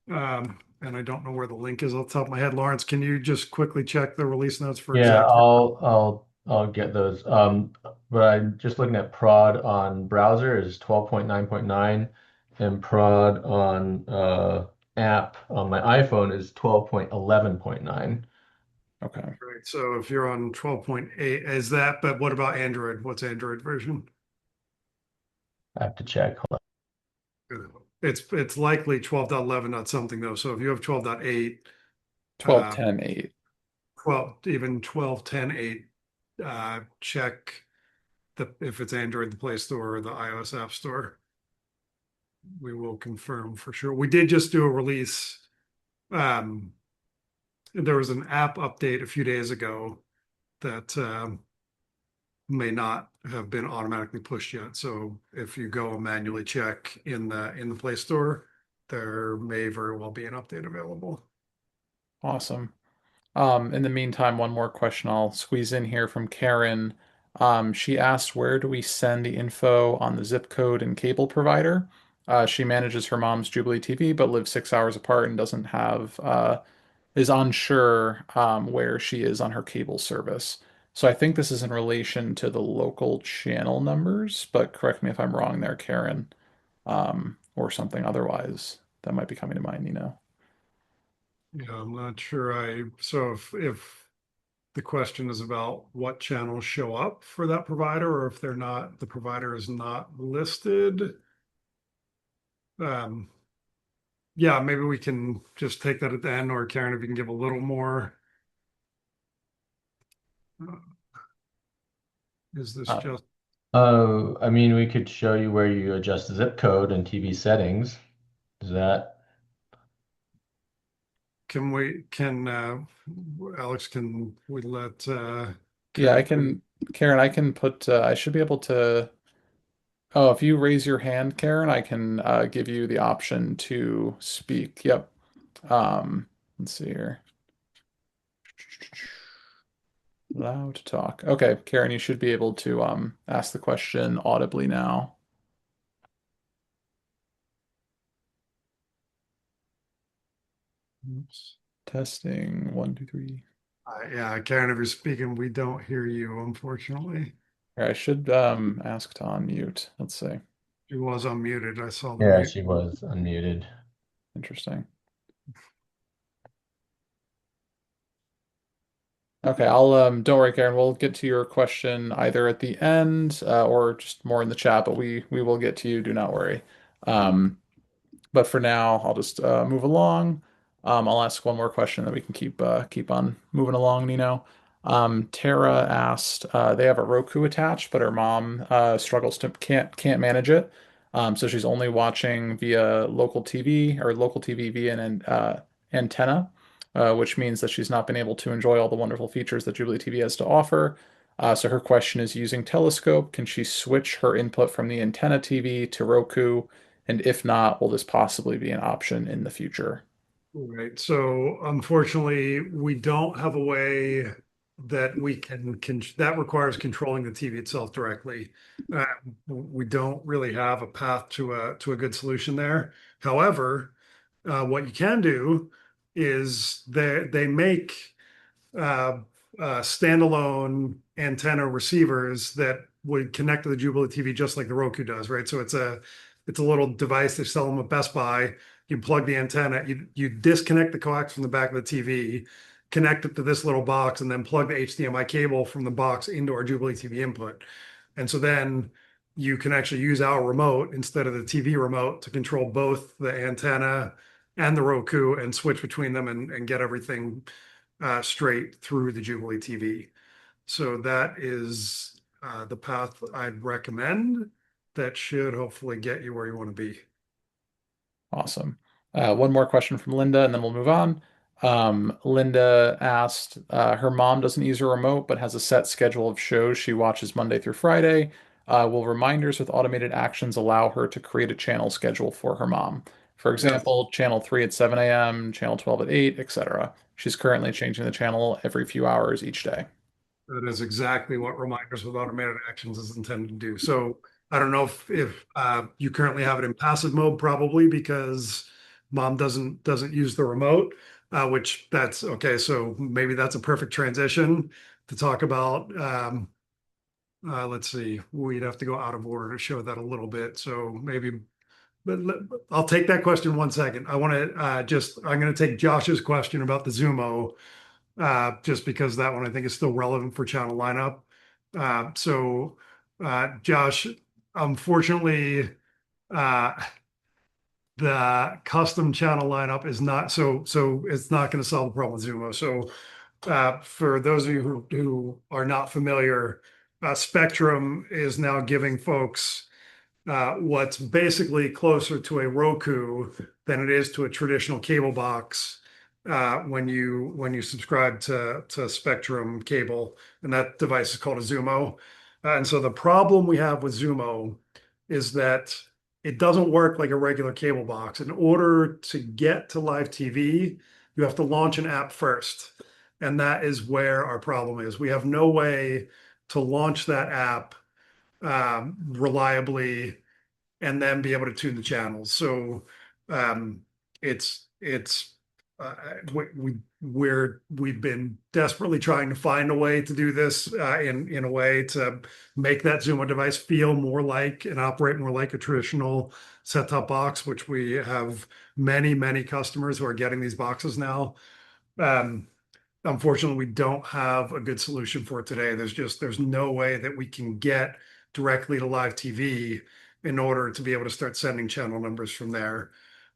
And I don't know where the link is off the top of my head. Lawrence, can you just quickly check the release notes for Yeah, exact? I'll get those. But I'm just looking at prod on browser is 12.9.9 and prod on app on my iPhone is 12.11.9. Okay. Right. So if you're on 12.8, is that, but what about Android? What's Android version? I have to check. Hold It's likely 12.11 dot something though. So if you have 12.8, 12.10.8. 12, even 12.10.8, check if it's Android, the Play Store or the iOS App Store. We will confirm for sure. We did just do a release. Um, there was an app update a few days ago that may not have been automatically pushed yet. So if you go and manually check in the Play Store, there may very well be an update available. Awesome. In the meantime, one more question I'll squeeze in here from Karen. She asked, where do we send the info on the zip code and cable provider? She manages her mom's Jubilee TV, but lives 6 hours apart and doesn't have, is unsure where she is on her cable service. So I think this is in relation to the local channel numbers, but correct me if I'm wrong there, Karen, or something otherwise that might be coming to mind, Yeah, I'm not sure. So if the question is about what channels show up for that provider, or if they're not, the provider is not listed. Um, yeah, maybe we can just take that at the end, or Karen, if you can give a little more. Uh, is this Uh, just, I mean, we could show you where you adjust the zip code and TV settings. Is that? Alex, can we let yeah, I Karen put, can, Karen, I can put, I should be able to. Oh, if you raise your hand, Karen, I can give you the option to speak. Yep. Let's see here. Allow to talk. Okay, Karen, you should be able to ask the question audibly now. Oops. Testing one, two, three. yeah, Karen, if you're speaking, we don't hear you, unfortunately. Here, I should ask to unmute. Let's see. She was unmuted. I saw the Yeah, mute. she was unmuted. Interesting. Okay, I'll don't worry, Karen. We'll get to your question either at the end or just more in the chat, but we will get to you. Do not worry. Um, but for now, I'll just move along. I'll ask one more question that we can keep on moving along, Nino. Tara asked, they have a Roku attached, but her mom struggles to can't manage it. So she's only watching via local TV or local TV via an antenna, which means that she's not been able to enjoy all the wonderful features that Jubilee TV has to offer. So her question is using Telescope, can she switch her input from the antenna TV to Roku? And if not, will this possibly be an option in the future? Right. So unfortunately, we don't have a way that we can that requires controlling the TV itself directly. Uh, we don't really have a path to a good solution there. However, what you can do is they make uh, standalone antenna receivers that would connect to the Jubilee TV just like the Roku does, right? So it's a little device they sell them at Best Buy. You plug the antenna, you disconnect the coax from the back of the TV, connect it to this little box, and then plug the HDMI cable from the box into our Jubilee TV input. And so then you can actually use our remote instead of the TV remote to control both the antenna and the Roku and switch between them and get everything straight through the Jubilee TV. So that is the path I'd recommend. That should hopefully get you where you want to be. Awesome. One more question from Linda, and then we'll move on. Linda asked, her mom doesn't use her remote, but has a set schedule of shows she watches Monday through Friday. Will reminders with automated actions allow her to create a channel schedule for her mom? For Yes, example, channel 3 at 7 a.m., channel 12 at 8, etc. She's currently changing the channel every few hours each day. that is exactly what reminders with automated actions is intended to do. So I don't know if you currently have it in passive mode, probably because mom doesn't use the remote, which that's okay. So maybe that's a perfect transition to talk about. Let's see, we'd have to go out of order to show that a little bit. So maybe, but I'll take that question 1 second. I want to I'm going to take Josh's question about the Zumo, just because that one I think is still relevant for channel lineup. Josh, unfortunately, uh, the custom channel lineup is not so it's not going to solve the problem with Zumo. So for those of you who are not familiar, Spectrum is now giving folks what's basically closer to a Roku than it is to a traditional cable box when you subscribe to Spectrum cable, and that device is called a Zumo. And so the problem we have with Zumo is that it doesn't work like a regular cable box. In order to get to live TV, you have to launch an app first. And that is where our problem is. We have no way to launch that app reliably and then be able to tune the channels. So it's we've been desperately trying to find a way to do this in a way to make that Zumo device feel more like and operate more like a traditional set-top box, which we have many customers who are getting these boxes now. Um, Unfortunately, we don't have a good solution for it today. There's no way that we can get directly to live TV in order to be able to start sending channel numbers from there.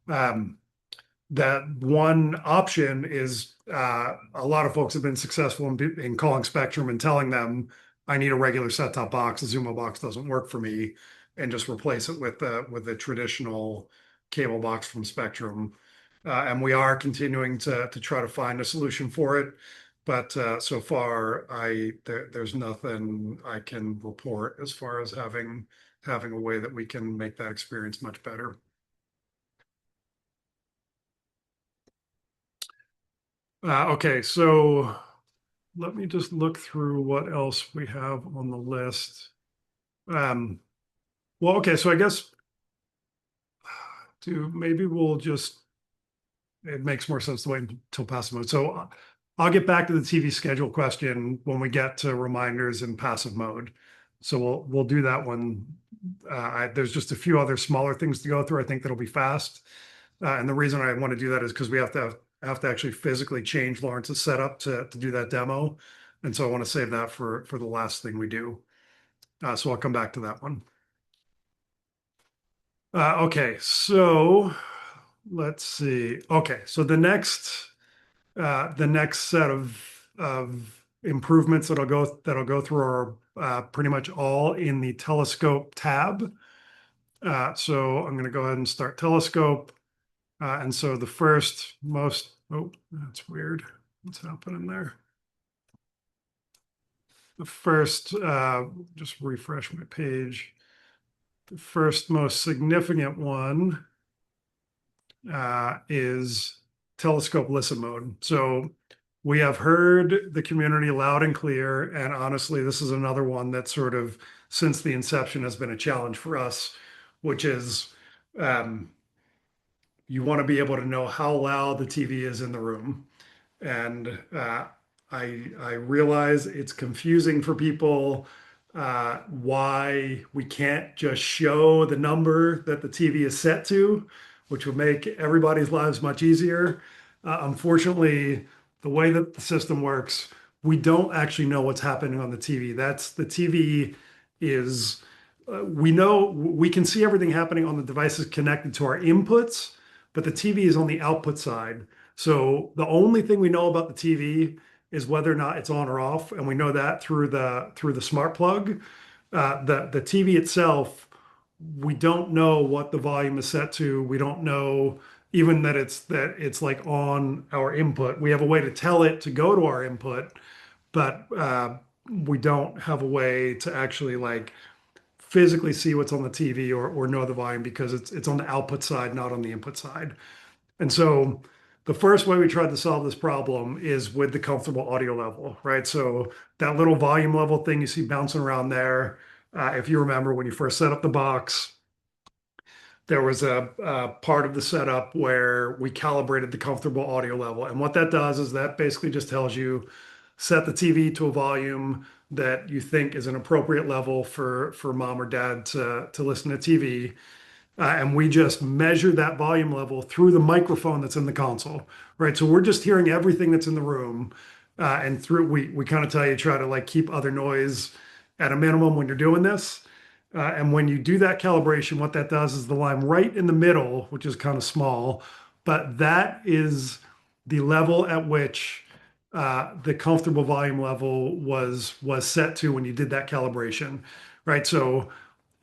Um, that one option is a lot of folks have been successful in calling Spectrum and telling them, I need a regular set-top box. The Zumo box doesn't work for me, and just replace it with a traditional cable box from Spectrum. And we are continuing to try to find a solution for it. But so far, there's nothing I can report as far as having a way that we can make that experience much better. Okay, so let me just look through what else we have on the list. Um, well, okay, so I guess maybe we'll just it makes more sense to wait until passive mode. So I'll get back to the TV schedule question when we get to reminders in passive mode. So we'll do that one. There's just a few other smaller things to go through. I think that'll be fast. And the reason I want to do that is because we have to have to actually physically change Lawrence's setup to do that demo. And so I want to save that for the last thing we do. So I'll come back to that one. Okay, so let's see. Okay, so the next set of improvements that'll go through are pretty much all in the telescope tab. So I'm going to go ahead and start telescope. And so the first most, oh, that's weird. What's happening there? The first, just refresh my page. The first most significant one is telescope listen mode. So we have heard the community loud and clear. And honestly, this is another one that sort of, since the inception, has been a challenge for us, which is you want to be able to know how loud the TV is in the room. And I realize it's confusing for people why we can't just show the number that the TV is set to, which would make everybody's lives much easier. Unfortunately, the way that the system works, we don't actually know what's happening on the TV. That's the TV is, we know we can see everything happening on the devices connected to our inputs, but the TV is on the output side. So the only thing we know about the TV is whether or not it's on or off, and we know that through the smart plug. The TV itself, we don't know what the volume is set to. We don't know even that it's like on our input. We have a way to tell it to go to our input, but we don't have a way to actually like physically see what's on the TV or know the volume because it's on the output side, not on the input side. And so the first way we tried to solve this problem is with the comfortable audio level, right? So that little volume level thing you see bouncing around there, if you remember when you first set up the box, there was a part of the setup where we calibrated the comfortable audio level. And what that does is that basically just tells you set the TV to a volume that you think is an appropriate level for mom or dad to listen to TV. And we just measure that volume level through the microphone that's in the console, right? So we're just hearing everything that's in the room. And through we kind of tell you try to like keep other noise at a minimum when you're doing this. And when you do that calibration, what that does is the line right in the middle, which is kind of small, but that is the level at which the comfortable volume level was set to when you did that calibration, right? So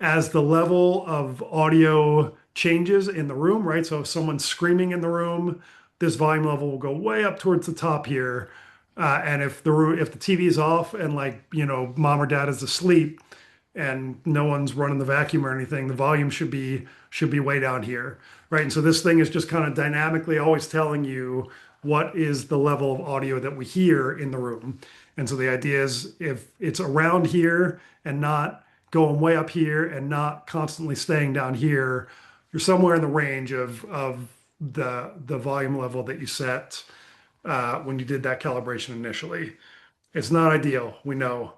as the level of audio changes in the room, right? So if someone's screaming in the room, this volume level will go way up towards the top here. And if the TV is off and like, mom or dad is asleep and no one's running the vacuum or anything, the volume should be way down here, right? And so this thing is just kind of dynamically always telling you what is the level of audio that we hear in the room. And so the idea is if it's around here and not going way up here and not constantly staying down here, you're somewhere in the range of the volume level that you set when you did that calibration initially. It's not ideal, we know.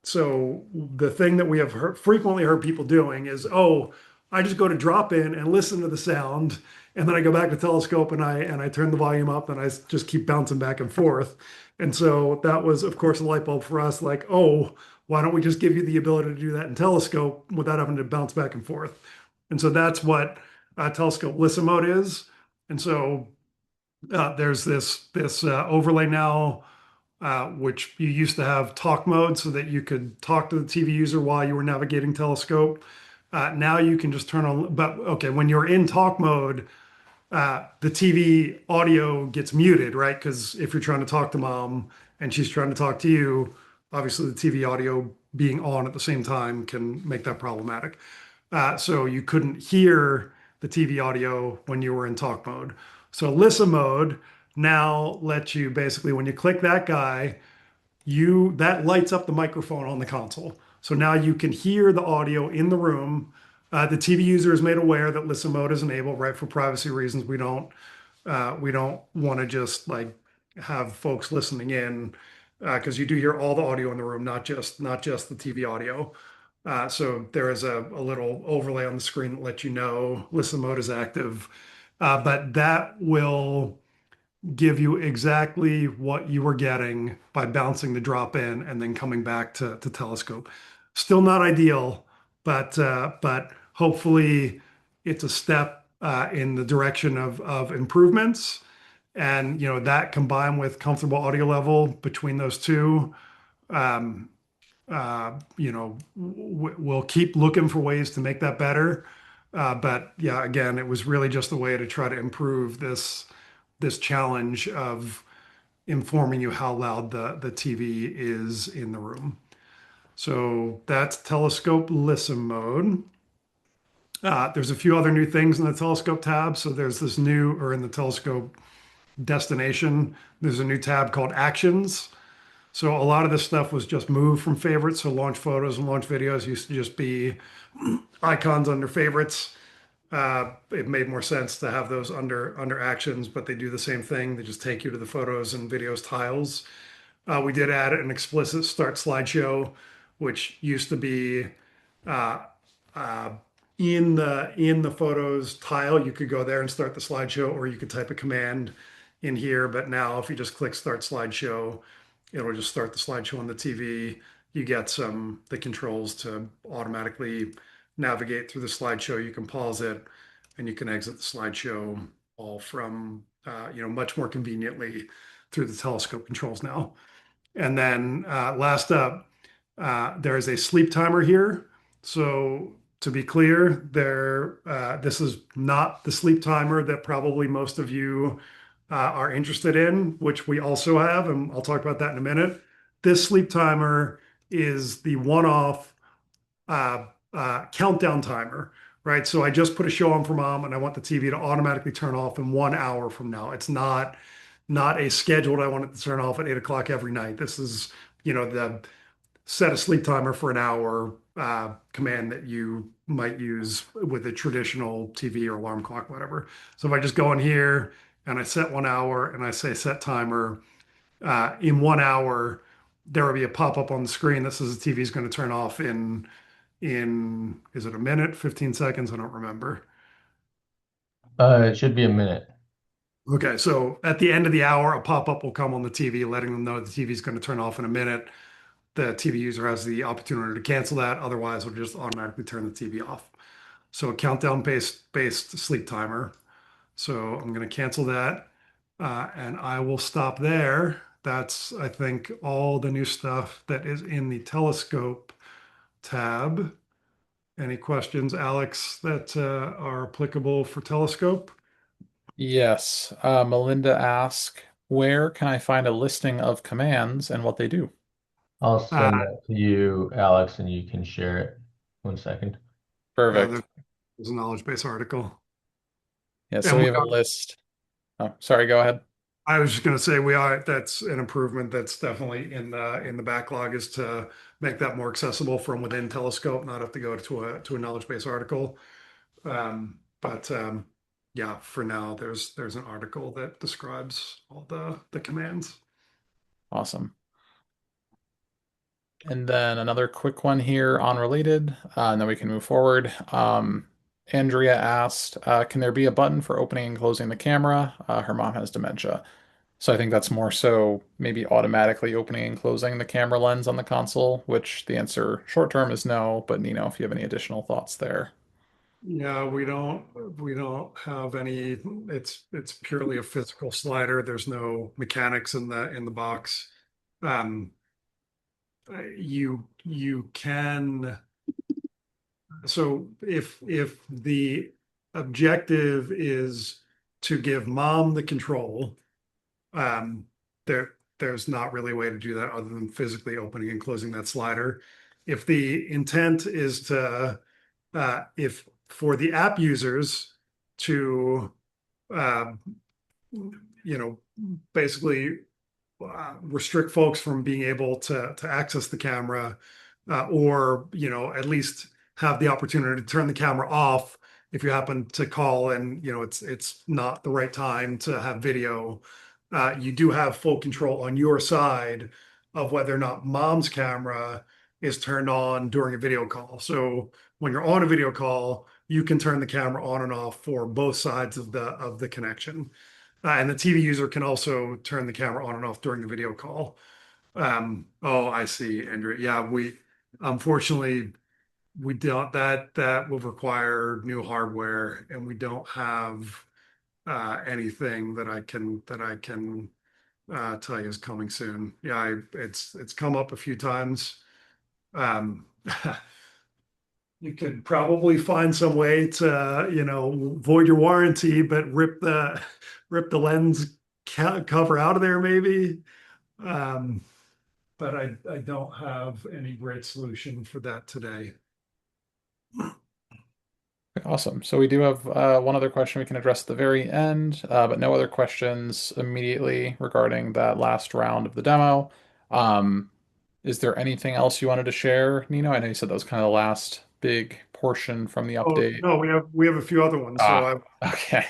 So the thing that we have frequently heard people doing is, oh, I just go to drop in and listen to the sound, and then I go back to telescope and I turn the volume up and I just keep bouncing back and forth. And so that was, of course, a light bulb for us, like, oh, why don't we just give you the ability to do that in telescope without having to bounce back and forth? And so that's what telescope listen mode is. And so there's this overlay now, which you used to have talk mode so that you could talk to the TV user while you were navigating telescope. Now you can just turn on, but okay, when you're in talk mode, the TV audio gets muted, right? Because if you're trying to talk to mom and she's trying to talk to you, obviously the TV audio being on at the same time can make that problematic. So you couldn't hear the TV audio when you were in talk mode. So listen mode now lets you basically, when you click that guy, that lights up the microphone on the console. So now you can hear the audio in the room. The TV user is made aware that listen mode is enabled, right? For privacy reasons, we don't want to just like have folks listening in because you do hear all the audio in the room, not just the TV audio. So there is a little overlay on the screen that lets you know listen mode is active. But that will give you exactly what you were getting by bouncing the drop in and then coming back to telescope. Still not ideal, but hopefully it's a step in the direction of improvements. And that combined with comfortable audio level between those two, um, we'll keep looking for ways to make that better. But yeah, again, it was really just a way to try to improve this challenge of informing you how loud the TV is in the room. So that's telescope listen mode. There's a few other new things in the telescope tab. So there's this new, or in the telescope destination, there's a new tab called actions. So a lot of this stuff was just moved from favorites. So launch photos and launch videos used to just be icons under favorites. It made more sense to have those under actions, but they do the same thing. They just take you to the photos and videos tiles. We did add an explicit start slideshow, which used to be uh, uh, in the photos tile. You could go there and start the slideshow, or you could type a command in here. But now, if you just click start slideshow, it'll just start the slideshow on the TV. You get the controls to automatically navigate through the slideshow. You can pause it, and you can exit the slideshow all from much more conveniently through the telescope controls now. And then last up, there is a sleep timer here. So to be clear, this is not the sleep timer that probably most of you are interested in, which we also have, and I'll talk about that in a minute. This sleep timer is the one-off countdown timer, right? So I just put a show on for mom, and I want the TV to automatically turn off in 1 hour from now. It's not a scheduled, I want it to turn off at 8 o'clock every night. This is, the set a sleep timer for an hour command that you might use with a traditional TV or alarm clock, whatever. So if I just go in here and I set 1 hour and I say set timer, in 1 hour, there will be a pop-up on the screen that says the TV is going to turn off in, is it a minute, 15 seconds? I don't remember. It should be a minute. Okay, so at the end of the hour, a pop-up will come on the TV letting them know the TV is going to turn off in a minute. The TV user has the opportunity to cancel that. Otherwise, it'll just automatically turn the TV off. So a countdown based sleep timer. So I'm going to cancel that, and I will stop there. That's, I think, all the new stuff that is in the telescope tab. Any questions, Alex, that are applicable for telescope? Yes. Melinda asked, where can I find a listing of commands and what they do? I'll Uh, send that to you, Alex, and you can share it. 1 second. Perfect. there's a knowledge base article. Yeah, so And we we have a list. Oh, sorry, go ahead. I was just going to say that's an improvement that's definitely in the backlog, is to make that more accessible from within Telescope, not have to go to a knowledge base article. But yeah, for now there's an article that describes all the commands. Awesome. And then another quick one here, unrelated, and then we can move forward. Andrea asked, can there be a button for opening and closing the camera? Her mom has dementia. So I think that's more so maybe automatically opening and closing the camera lens on the console, which the answer short term is no, but Nino, if you have any additional thoughts there. Yeah, we don't have any. It's purely a physical slider. There's no mechanics in the box. Um, you can. So if the objective is to give mom the control, um, there's not really a way to do that other than physically opening and closing that slider. If the intent is if for the app users to, uh, basically restrict folks from being able to access the camera, or at least have the opportunity to turn the camera off if you happen to call and it's not the right time to have video. You do have full control on your side of whether or not mom's camera is turned on during a video call. So when you're on a video call, you can turn the camera on and off for both sides of the connection. And the TV user can also turn the camera on and off during the video call. Oh, I see, Andrew. Yeah, unfortunately we don't, that will require new hardware, and we don't have anything that I can tell you is coming soon. Yeah, it's come up a few times. Um, you could probably find some way to, void your warranty, but rip the lens cover out of there, maybe. Um, but I don't have any great solution for that today. Awesome. So we do have one other question we can address at the very end, but no other questions immediately regarding that last round of the demo. Um, is there anything else you wanted to share, Nino? I know you said that was kind of the last big portion from the Oh update. no, we have a few other ones. So Ah, okay.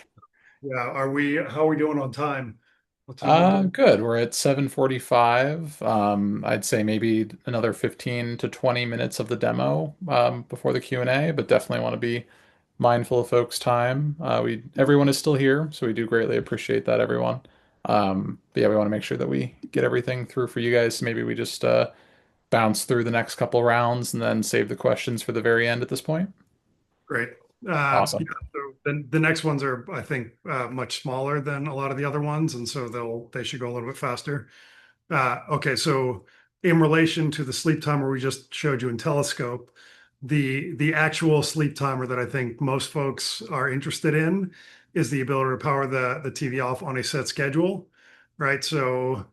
yeah, how are we doing on time? What time we doing? Good. We're at 7:45. I'd say maybe another 15 to 20 minutes of the demo before the Q&A, but definitely want to be mindful of folks' time. Everyone is still here, so we do greatly appreciate that, everyone. But yeah, we want to make sure that we get everything through for you guys. So maybe we just bounce through the next couple rounds and then save the questions for the very end at this point. Great. Yeah, Awesome. so the next ones are, I think, much smaller than a lot of the other ones, and so they should go a little bit faster. Okay, so in relation to the sleep timer we just showed you in Telescope, the actual sleep timer that I think most folks are interested in is the ability to power the TV off on a set schedule, right? So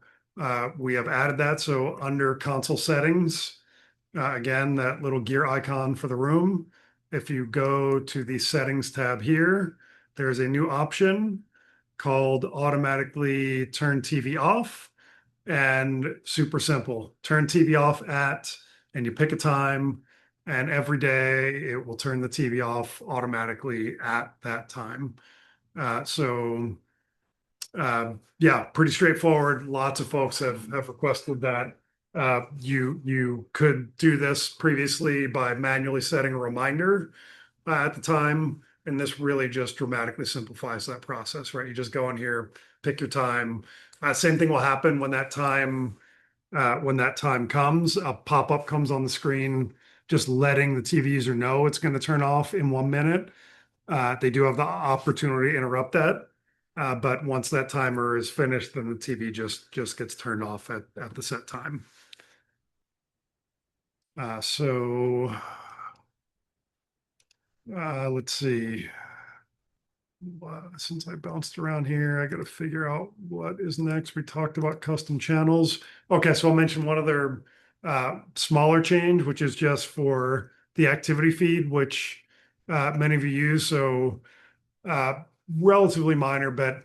we have added that. So under console settings, again, that little gear icon for the room. If you go to the settings tab here, there's a new option called automatically turn TV off, and super simple. Turn TV off and you pick a time, and every day it will turn the TV off automatically at that time. Yeah, pretty straightforward. Lots of folks have requested that. You could do this previously by manually setting a reminder at the time, and this really just dramatically simplifies that process, right? You just go in here, pick your time. Same thing will happen when that time comes. A pop-up comes on the screen, just letting the TV user know it's going to turn off in 1 minute. They do have the opportunity to interrupt that. But once that timer is finished, then the TV just gets turned off at the set time. Let's see. Since I bounced around here, I got to figure out what is next. We talked about custom channels. Okay, so I'll mention one other smaller change, which is just for the activity feed, which many of you use. So relatively minor, but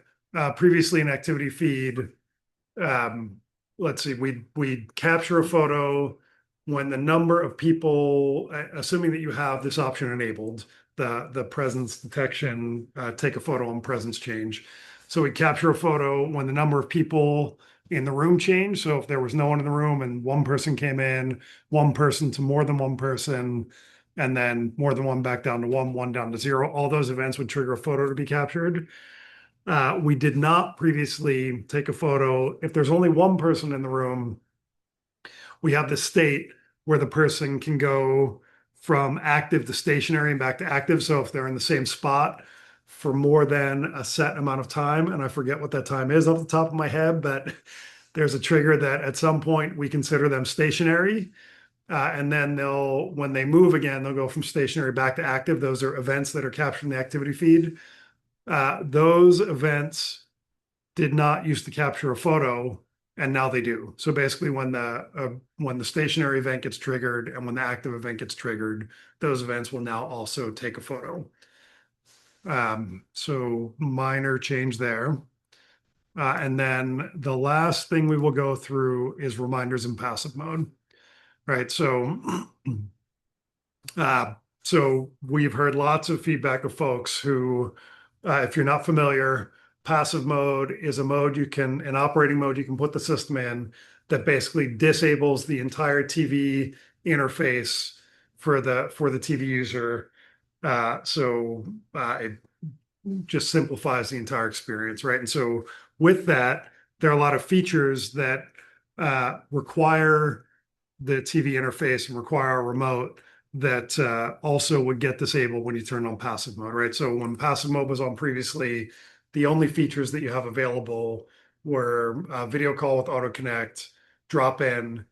previously an activity feed, um, let's see, we capture a photo when the number of people, assuming that you have this option enabled, the presence detection, take a photo and presence change. So we capture a photo when the number of people in the room change. So if there was no one in the room and one person came in, one person to more than one person, and then more than one back down to one down to zero, all those events would trigger a photo to be captured. We did not previously take a photo. If there's only one person in the room, we have the state where the person can go from active to stationary and back to active. So if they're in the same spot for more than a set amount of time, and I forget what that time is off the top of my head, but there's a trigger that at some point we consider them stationary. And then when they move again, they'll go from stationary back to active. Those are events that are captured in the activity feed. Those events did not used to capture a photo, and now they do. So basically, when the stationary event gets triggered and when the active event gets triggered, those events will now also take a photo. So minor change there. And then the last thing we will go through is reminders in passive mode. Right. So we've heard lots of feedback of folks who, if you're not familiar, passive mode is a mode an operating mode you can put the system in that basically disables the entire TV interface for the TV user. So just simplifies the entire experience, right? And so with that, there are a lot of features that require the TV interface and require a remote that also would get disabled when you turn on passive mode, right? So when passive mode was on previously, the only features that you have available were video call with auto connect, drop in,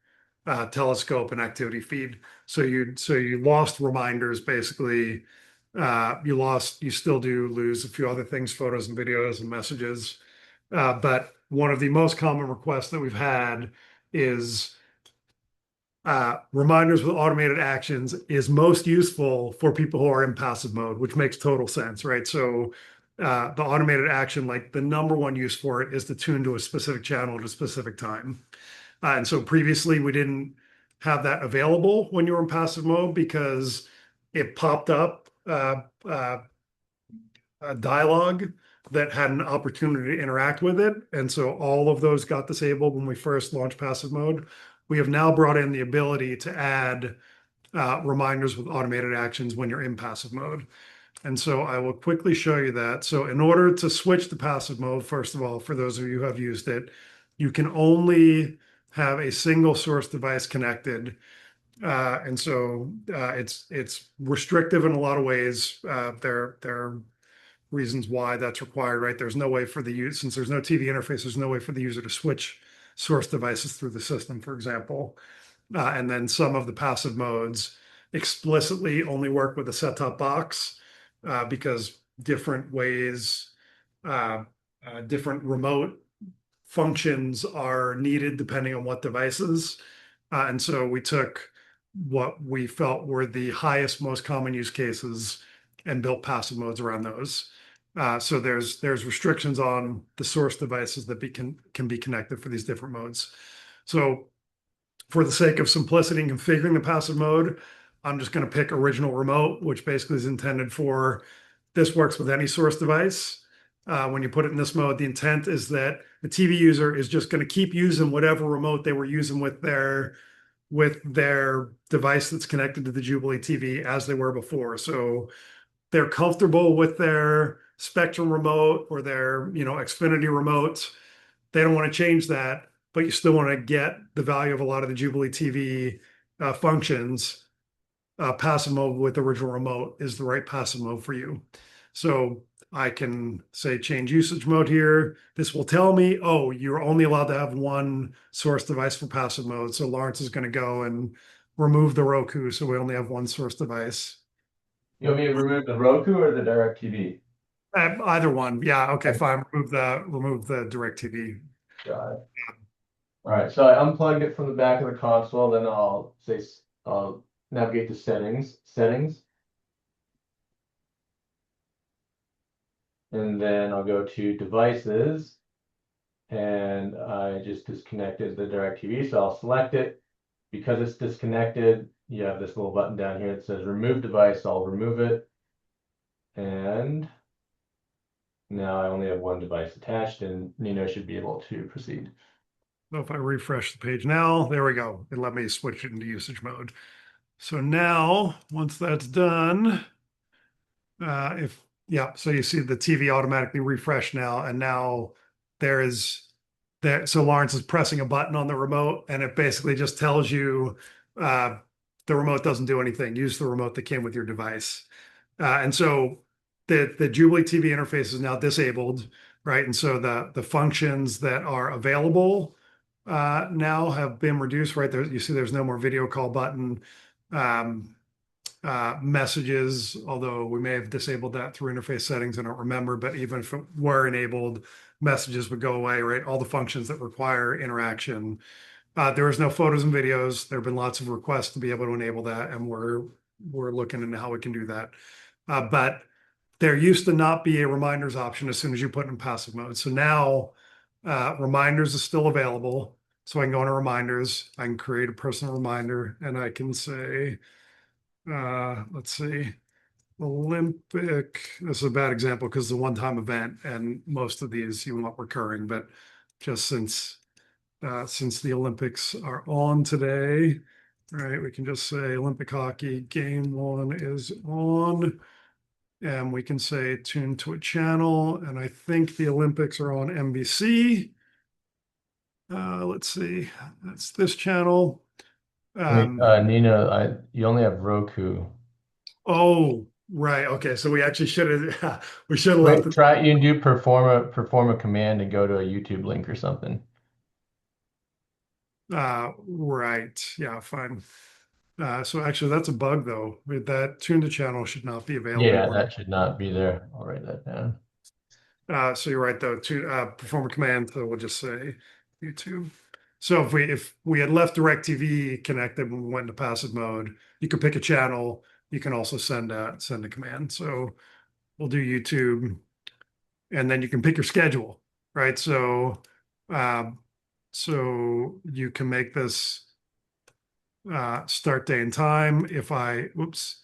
telescope, and activity feed. So you lost reminders basically. You still do lose a few other things, photos and videos and messages. But one of the most common requests that we've had is reminders with automated actions is most useful for people who are in passive mode, which makes total sense, right? So the automated action, like the number one use for it is to tune to a specific channel at a specific time. And so previously we didn't have that available when you were in passive mode because it popped up a dialogue that had an opportunity to interact with it. And so all of those got disabled when we first launched passive mode. We have now brought in the ability to add reminders with automated actions when you're in passive mode. And so I will quickly show you that. So in order to switch to passive mode, first of all, for those of you who have used it, you can only have a single source device connected. And so it's restrictive in a lot of ways. There are reasons why that's required, right? There's no way for the user, since there's no TV interface, there's no way for the user to switch source devices through the system, for example. And then some of the passive modes explicitly only work with a set-top box because different ways, different remote functions are needed depending on what devices. And so we took what we felt were the highest, most common use cases and built passive modes around those. So there's restrictions on the source devices that can be connected for these different modes. So for the sake of simplicity in configuring the passive mode, I'm just going to pick original remote, which basically is intended for this works with any source device. When you put it in this mode, the intent is that the TV user is just going to keep using whatever remote they were using with their device that's connected to the Jubilee TV as they were before. So they're comfortable with their Spectrum remote or their, Xfinity remote. They don't want to change that, but you still want to get the value of a lot of the Jubilee TV functions. Passive mode with original remote is the right passive mode for you. So I can say change usage mode here. This will tell me, oh, you're only allowed to have one source device for passive mode. So Lawrence is going to go and remove the Roku. So we only have one source device. You want me to remove the Roku or the DirecTV? Either one. Yeah. Okay. Fine. Remove the DirecTV. Got it. All right. So I unplugged it from the back of the console. Then I'll navigate to settings. And then I'll go to devices. And I just disconnected the DirecTV. So I'll select it. Because it's disconnected, you have this little button down here that says remove device. I'll remove it. And now I only have one device attached, and Nino should be able to proceed. So if I refresh the page now, there we go. It let me switch it into usage mode. So now, once that's done, so you see the TV automatically refresh now, and now so Lawrence is pressing a button on the remote, and it basically just tells you the remote doesn't do anything. Use the remote that came with your device. And so the Jubilee TV interface is now disabled, right? And so the functions that are available now have been reduced, right? There, you see there's no more video call button. Messages, although we may have disabled that through interface settings, I don't remember, but even if it were enabled, messages would go away, right? All the functions that require interaction. There is no photos and videos. There have been lots of requests to be able to enable that, and we're looking into how we can do that. But there used to not be a reminders option as soon as you put it in passive mode. So now reminders is still available. So I can go into reminders, I can create a personal reminder, and I can say, let's see, Olympic. This is a bad example because it's a one-time event, and most of these you want recurring. But just since the Olympics are on today, right? We can just say Olympic hockey game 1 is on. And we can say tune to a channel. And I think the Olympics are on NBC. Let's see, that's this channel. Wait, Um, Nina, you only have Roku. oh, right. Okay. So we actually should have, we should have left Wait, it. try you can do perform a command and go to a YouTube link or something. Right. Yeah, fine. So actually that's a bug though. With that tune to channel should not be Yeah, available. that should not be there. I'll write that down. So you're right though, to perform a command, so we'll just say YouTube. So if we had left DirecTV connected when we went into passive mode, you could pick a channel. You can also send a command. So we'll do YouTube, and then you can pick your schedule, right? Um, so you can make this start day and time. If I, whoops,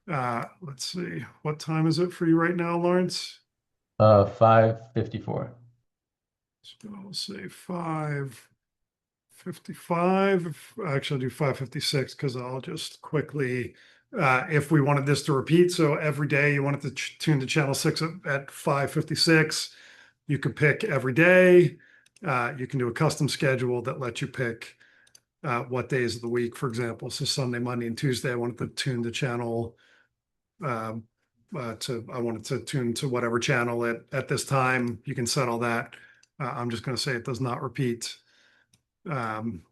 let's see, what time is it for you right now, Lawrence? 5:54. So I'll say 5:55. Actually, I'll do 5:56 because I'll just quickly, if we wanted this to repeat, so every day you wanted to tune to channel 6 at 5:56, you could pick every day. You can do a custom schedule that lets you pick what days of the week, for example. So Sunday, Monday, and Tuesday, I wanted to tune the channel um, I wanted to tune to whatever channel at this time. You can set all that. I'm just going to say it does not repeat. Um,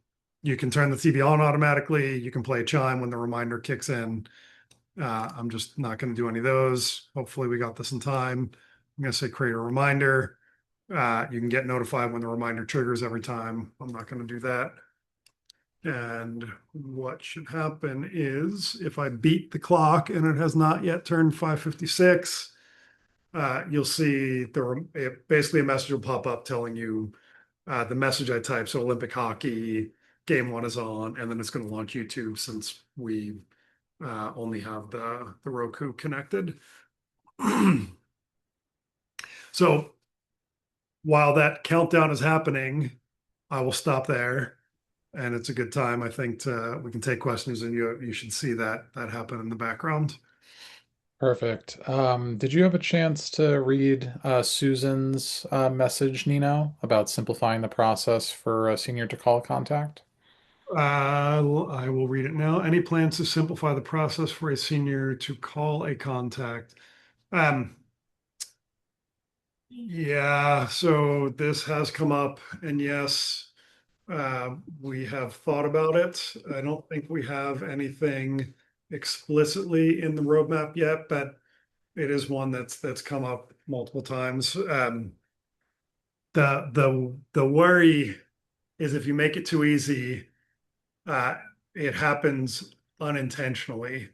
you can turn the TV on automatically. You can play a chime when the reminder kicks in. I'm just not going to do any of those. Hopefully we got this in time. I'm going to say create a reminder. You can get notified when the reminder triggers every time. I'm not going to do that. And what should happen is if I beat the clock and it has not yet turned 5:56, you'll see basically a message will pop up telling you the message I typed. So Olympic hockey game one is on, and then it's going to launch YouTube since we only have the Roku connected. So while that countdown is happening, I will stop there. And it's a good time, I think, we can take questions, and you should see that happen in the background. Perfect. Did you have a chance to read Susan's message, Nino, about simplifying the process for a senior to call contact? I will read it now. Any plans to simplify the process for a senior to call a contact? Um, yeah, so this has come up, and yes, we have thought about it. I don't think we have anything explicitly in the roadmap yet, but it is one that's come up multiple times. The worry is if you make it too easy, uh, it happens unintentionally,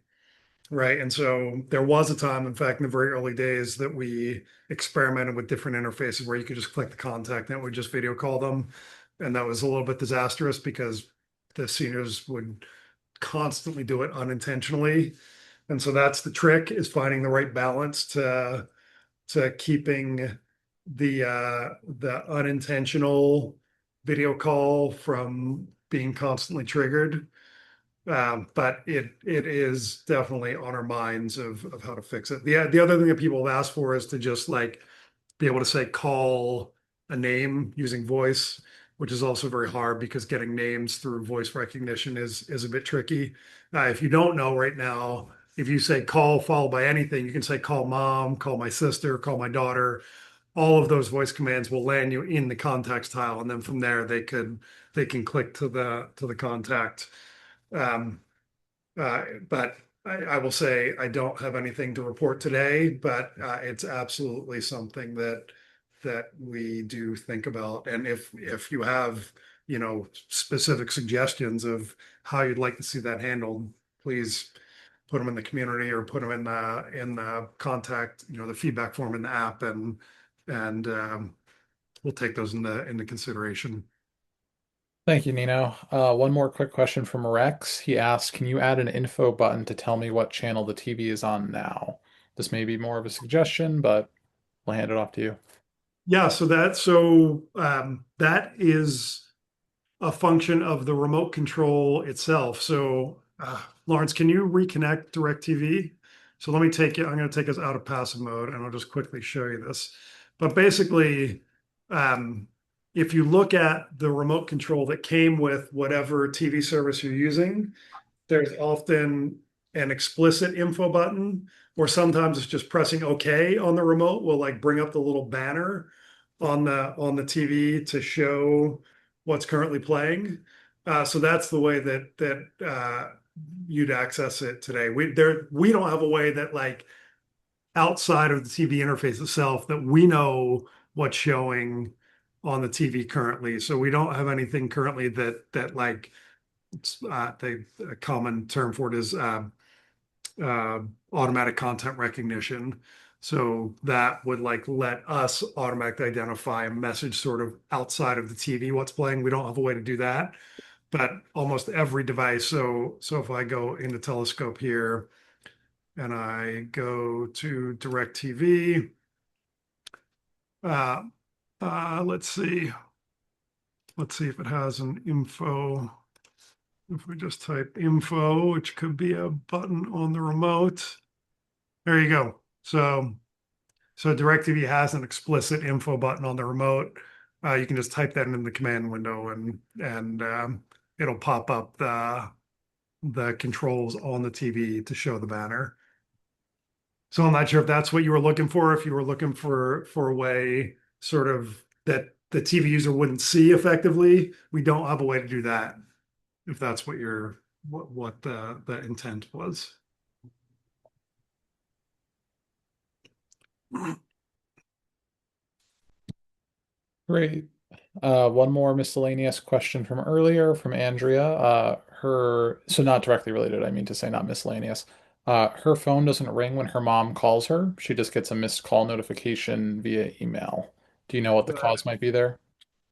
right? And so there was a time, in fact, in the very early days, that we experimented with different interfaces where you could just click the contact and it would just video call them, and that was a little bit disastrous because the seniors would constantly do it unintentionally. And so that's the trick, is finding the right balance to keeping the unintentional video call from being constantly triggered. But it is definitely on our minds of how to fix it. The other thing that people have asked for is to just like be able to say call a name using voice, which is also very hard because getting names through voice recognition is a bit tricky. If you don't know right now, if you say call followed by anything, you can say call mom, call my sister, call my daughter. All of those voice commands will land you in the context tile, and then from there they can click to the contact. Um, but I will say I don't have anything to report today, but it's absolutely something that we do think about. And if you have, specific suggestions of how you'd like to see that handled, please put them in the community or put them in the contact, the feedback form in the app, and we'll take those into consideration. Thank you, Nino. One more quick question from Rex. He asked, can you add an info button to tell me what channel the TV is on now? This may be more of a suggestion, but I'll hand it off to you. Yeah, that is a function of the remote control itself. So, Lawrence, can you reconnect DirecTV? So let me take you, I'm going to take us out of passive mode and I'll just quickly show you this. But basically, um, if you look at the remote control that came with whatever TV service you're using, there's often an explicit info button, or sometimes it's just pressing OK on the remote will like bring up the little banner on the TV to show what's currently playing. So that's the way that you'd access it today. We don't have a way that like outside of the TV interface itself that we know what's showing on the TV currently. So we don't have anything currently that like a common term for it is uh, automatic content recognition. So that would like let us automatically identify a message sort of outside of the TV, what's playing. We don't have a way to do that, but almost every device. So if I go into Telescope here and I go to DirecTV, uh, let's see. Let's see if it has an info. If we just type info, which could be a button on the remote. There you go. So DirecTV has an explicit info button on the remote. You can just type that in the command window and it'll pop up the controls on the TV to show the banner. So I'm not sure if that's what you were looking for, if you were looking for a way sort of that the TV user wouldn't see effectively. We don't have a way to do that, if that's what the intent was. Great. One more miscellaneous question from earlier from Andrea. So not directly related, I mean to say not miscellaneous. Her phone doesn't ring when her mom calls her. She just gets a missed call notification via email. Do you know what the cause might be there?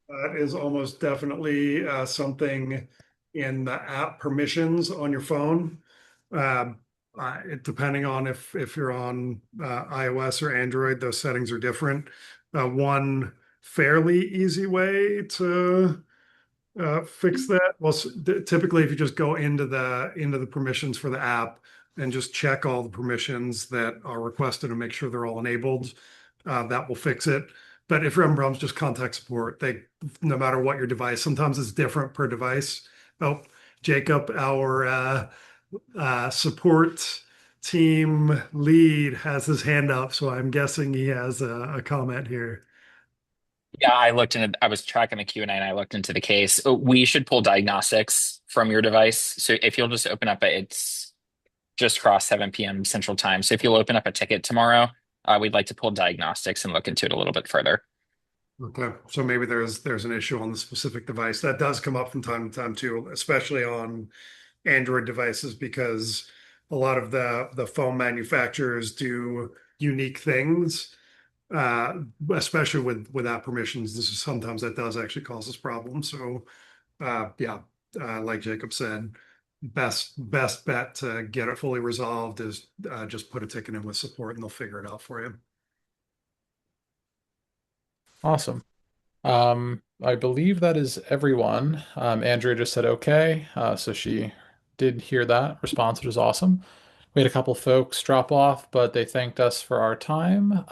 That is almost definitely something in the app permissions on your phone. Depending on if you're on iOS or Android, those settings are different. One fairly easy way to fix that, well, typically if you just go into the permissions for the app and just check all the permissions that are requested and make sure they're all enabled, that will fix it. But if you're having problems, just contact support. No matter what your device, sometimes it's different per device. Oh, Jacob, our support team lead has his hand up, so I'm guessing he has a comment here. Yeah, I was tracking the Q&A and I looked into the case. We should pull diagnostics from your device. So if you'll just open up it's just crossed 7 p.m. Central Time. So if you'll open up a ticket tomorrow, we'd like to pull diagnostics and look into it a little bit further. Okay, so maybe there's an issue on the specific device that does come up from time to time too, especially on Android devices because a lot of the phone manufacturers do unique things, uh, especially with app permissions. Sometimes that does actually cause us problems. So yeah, like Jacob said, best bet to get it fully resolved is just put a ticket in with support and they'll figure it out for you. Awesome. I believe that is everyone. Andrea just said okay, so she did hear that response, which is awesome. We had a couple folks drop off, but they thanked us for our time.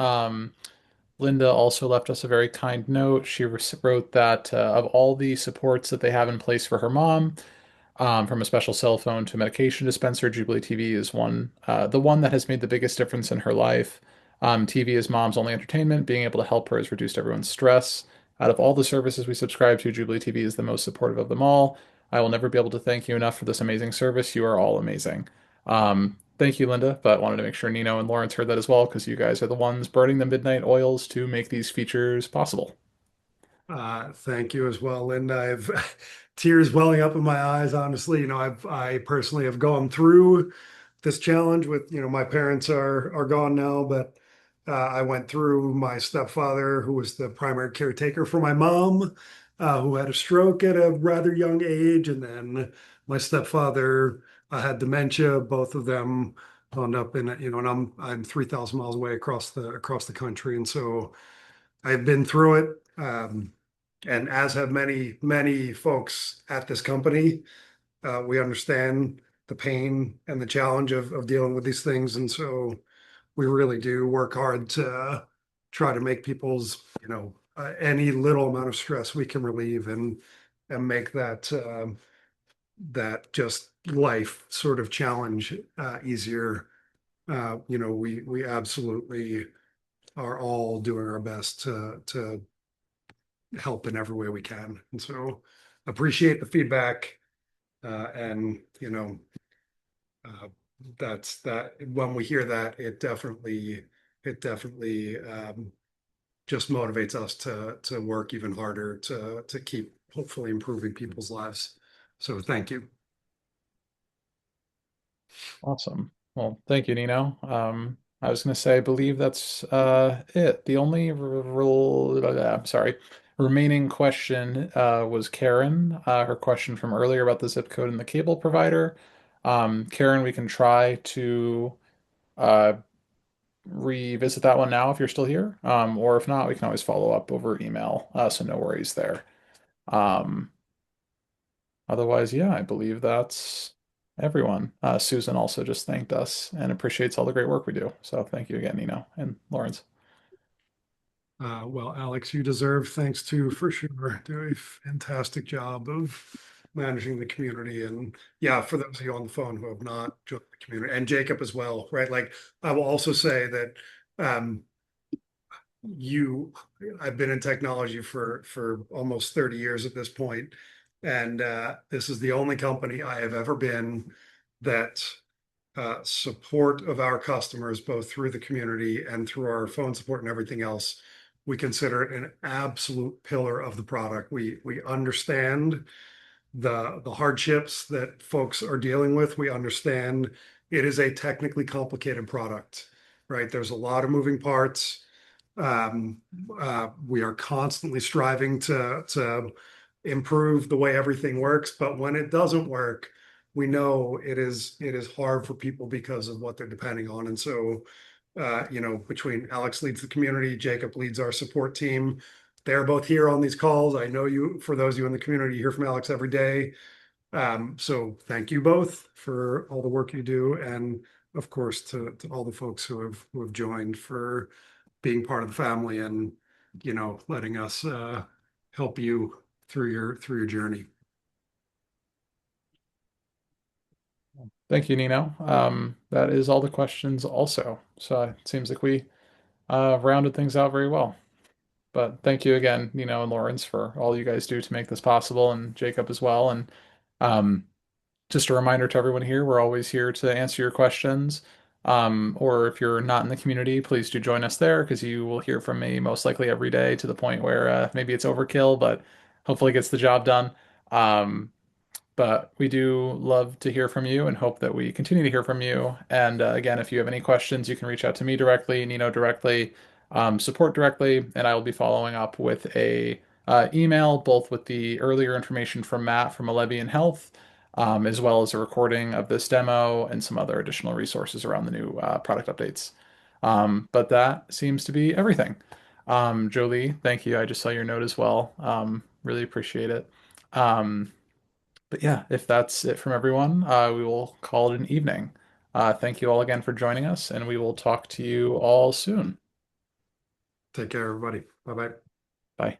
Linda also left us a very kind note. She wrote that of all the supports that they have in place for her mom, from a special cell phone to a medication dispenser, Jubilee TV is the one that has made the biggest difference in her life. TV is mom's only entertainment. Being able to help her has reduced everyone's stress. Out of all the services we subscribe to, Jubilee TV is the most supportive of them all. I will never be able to thank you enough for this amazing service. You are all amazing. Thank you, Linda, but wanted to make sure Nino and Lawrence heard that as well because you guys are the ones burning the midnight oils to make these features possible. Thank you as well, Linda. I've tears welling up in my eyes, honestly. I personally have gone through this challenge with, my parents are gone now, but I went through my stepfather, who was the primary caretaker for my mom, who had a stroke at a rather young age, and then my stepfather had dementia. Both of them wound up in, and I'm 3,000 miles away across the country, and so I've been through it. And as have many folks at this company, we understand the pain and the challenge of dealing with these things. And so we really do work hard to try to make people's, any little amount of stress we can relieve and make that just life sort of challenge easier. We absolutely are all doing our best to help in every way we can. And so appreciate the feedback. And uh, that's that when we hear that, it definitely just motivates us to work even harder to keep hopefully improving people's lives. So thank you. Awesome. Well, thank you, Nino. I was going to say, I believe that's it. The only sorry, remaining question was Karen. Her question from earlier about the zip code and the cable provider. Karen, we can try to uh, revisit that one now if you're still here. Or if not, we can always follow up over email. So no worries there. Um, Otherwise, yeah, I believe that's everyone. Susan also just thanked us and appreciates all the great work we do. So thank you again, Nino and Lawrence. Well, Alex, you deserve thanks too for sure. Do a fantastic job of managing the community. And yeah, for those of you on the phone who have not joined the community, and Jacob as well, right? Like I will also say that um, you, I've been in technology for almost 30 years at this point, and this is the only company I have ever been that support of our customers, both through the community and through our phone support and everything else, we consider it an absolute pillar of the product. We understand the hardships that folks are dealing with. We understand it is a technically complicated product, right? There's a lot of moving parts. Um, we are constantly striving to improve the way everything works, but when it doesn't work, we know it is hard for people because of what they're depending on. And so, between Alex leads the community, Jacob leads our support team. They're both here on these calls. I know you, for those of you in the community, you hear from Alex every day. So thank you both for all the work you do, and of course to all the folks who have joined for being part of the family and letting us help you through your journey. Thank you, Nino. That is all the questions also. So it seems like we rounded things out very well. But thank you again, Nino and Lawrence, for all you guys do to make this possible, and Jacob as well. And um, just a reminder to everyone here, we're always here to answer your questions. Or if you're not in the community, please do join us there because you will hear from me most likely every day to the point where maybe it's overkill, but hopefully it gets the job done. Um, but we do love to hear from you and hope that we continue to hear from you. And again, if you have any questions, you can reach out to me directly, Nino directly, support directly, and I will be following up with a email, both with the earlier information from Matt from Alevian Health, as well as a recording of this demo and some other additional resources around the new product updates. But that seems to be everything. Jolie, thank you. I just saw your note as well. Really appreciate it. But yeah, if that's it from everyone, we will call it an evening. Thank you all again for joining us, and we will talk to you all soon. Take care, everybody. Bye bye. Bye.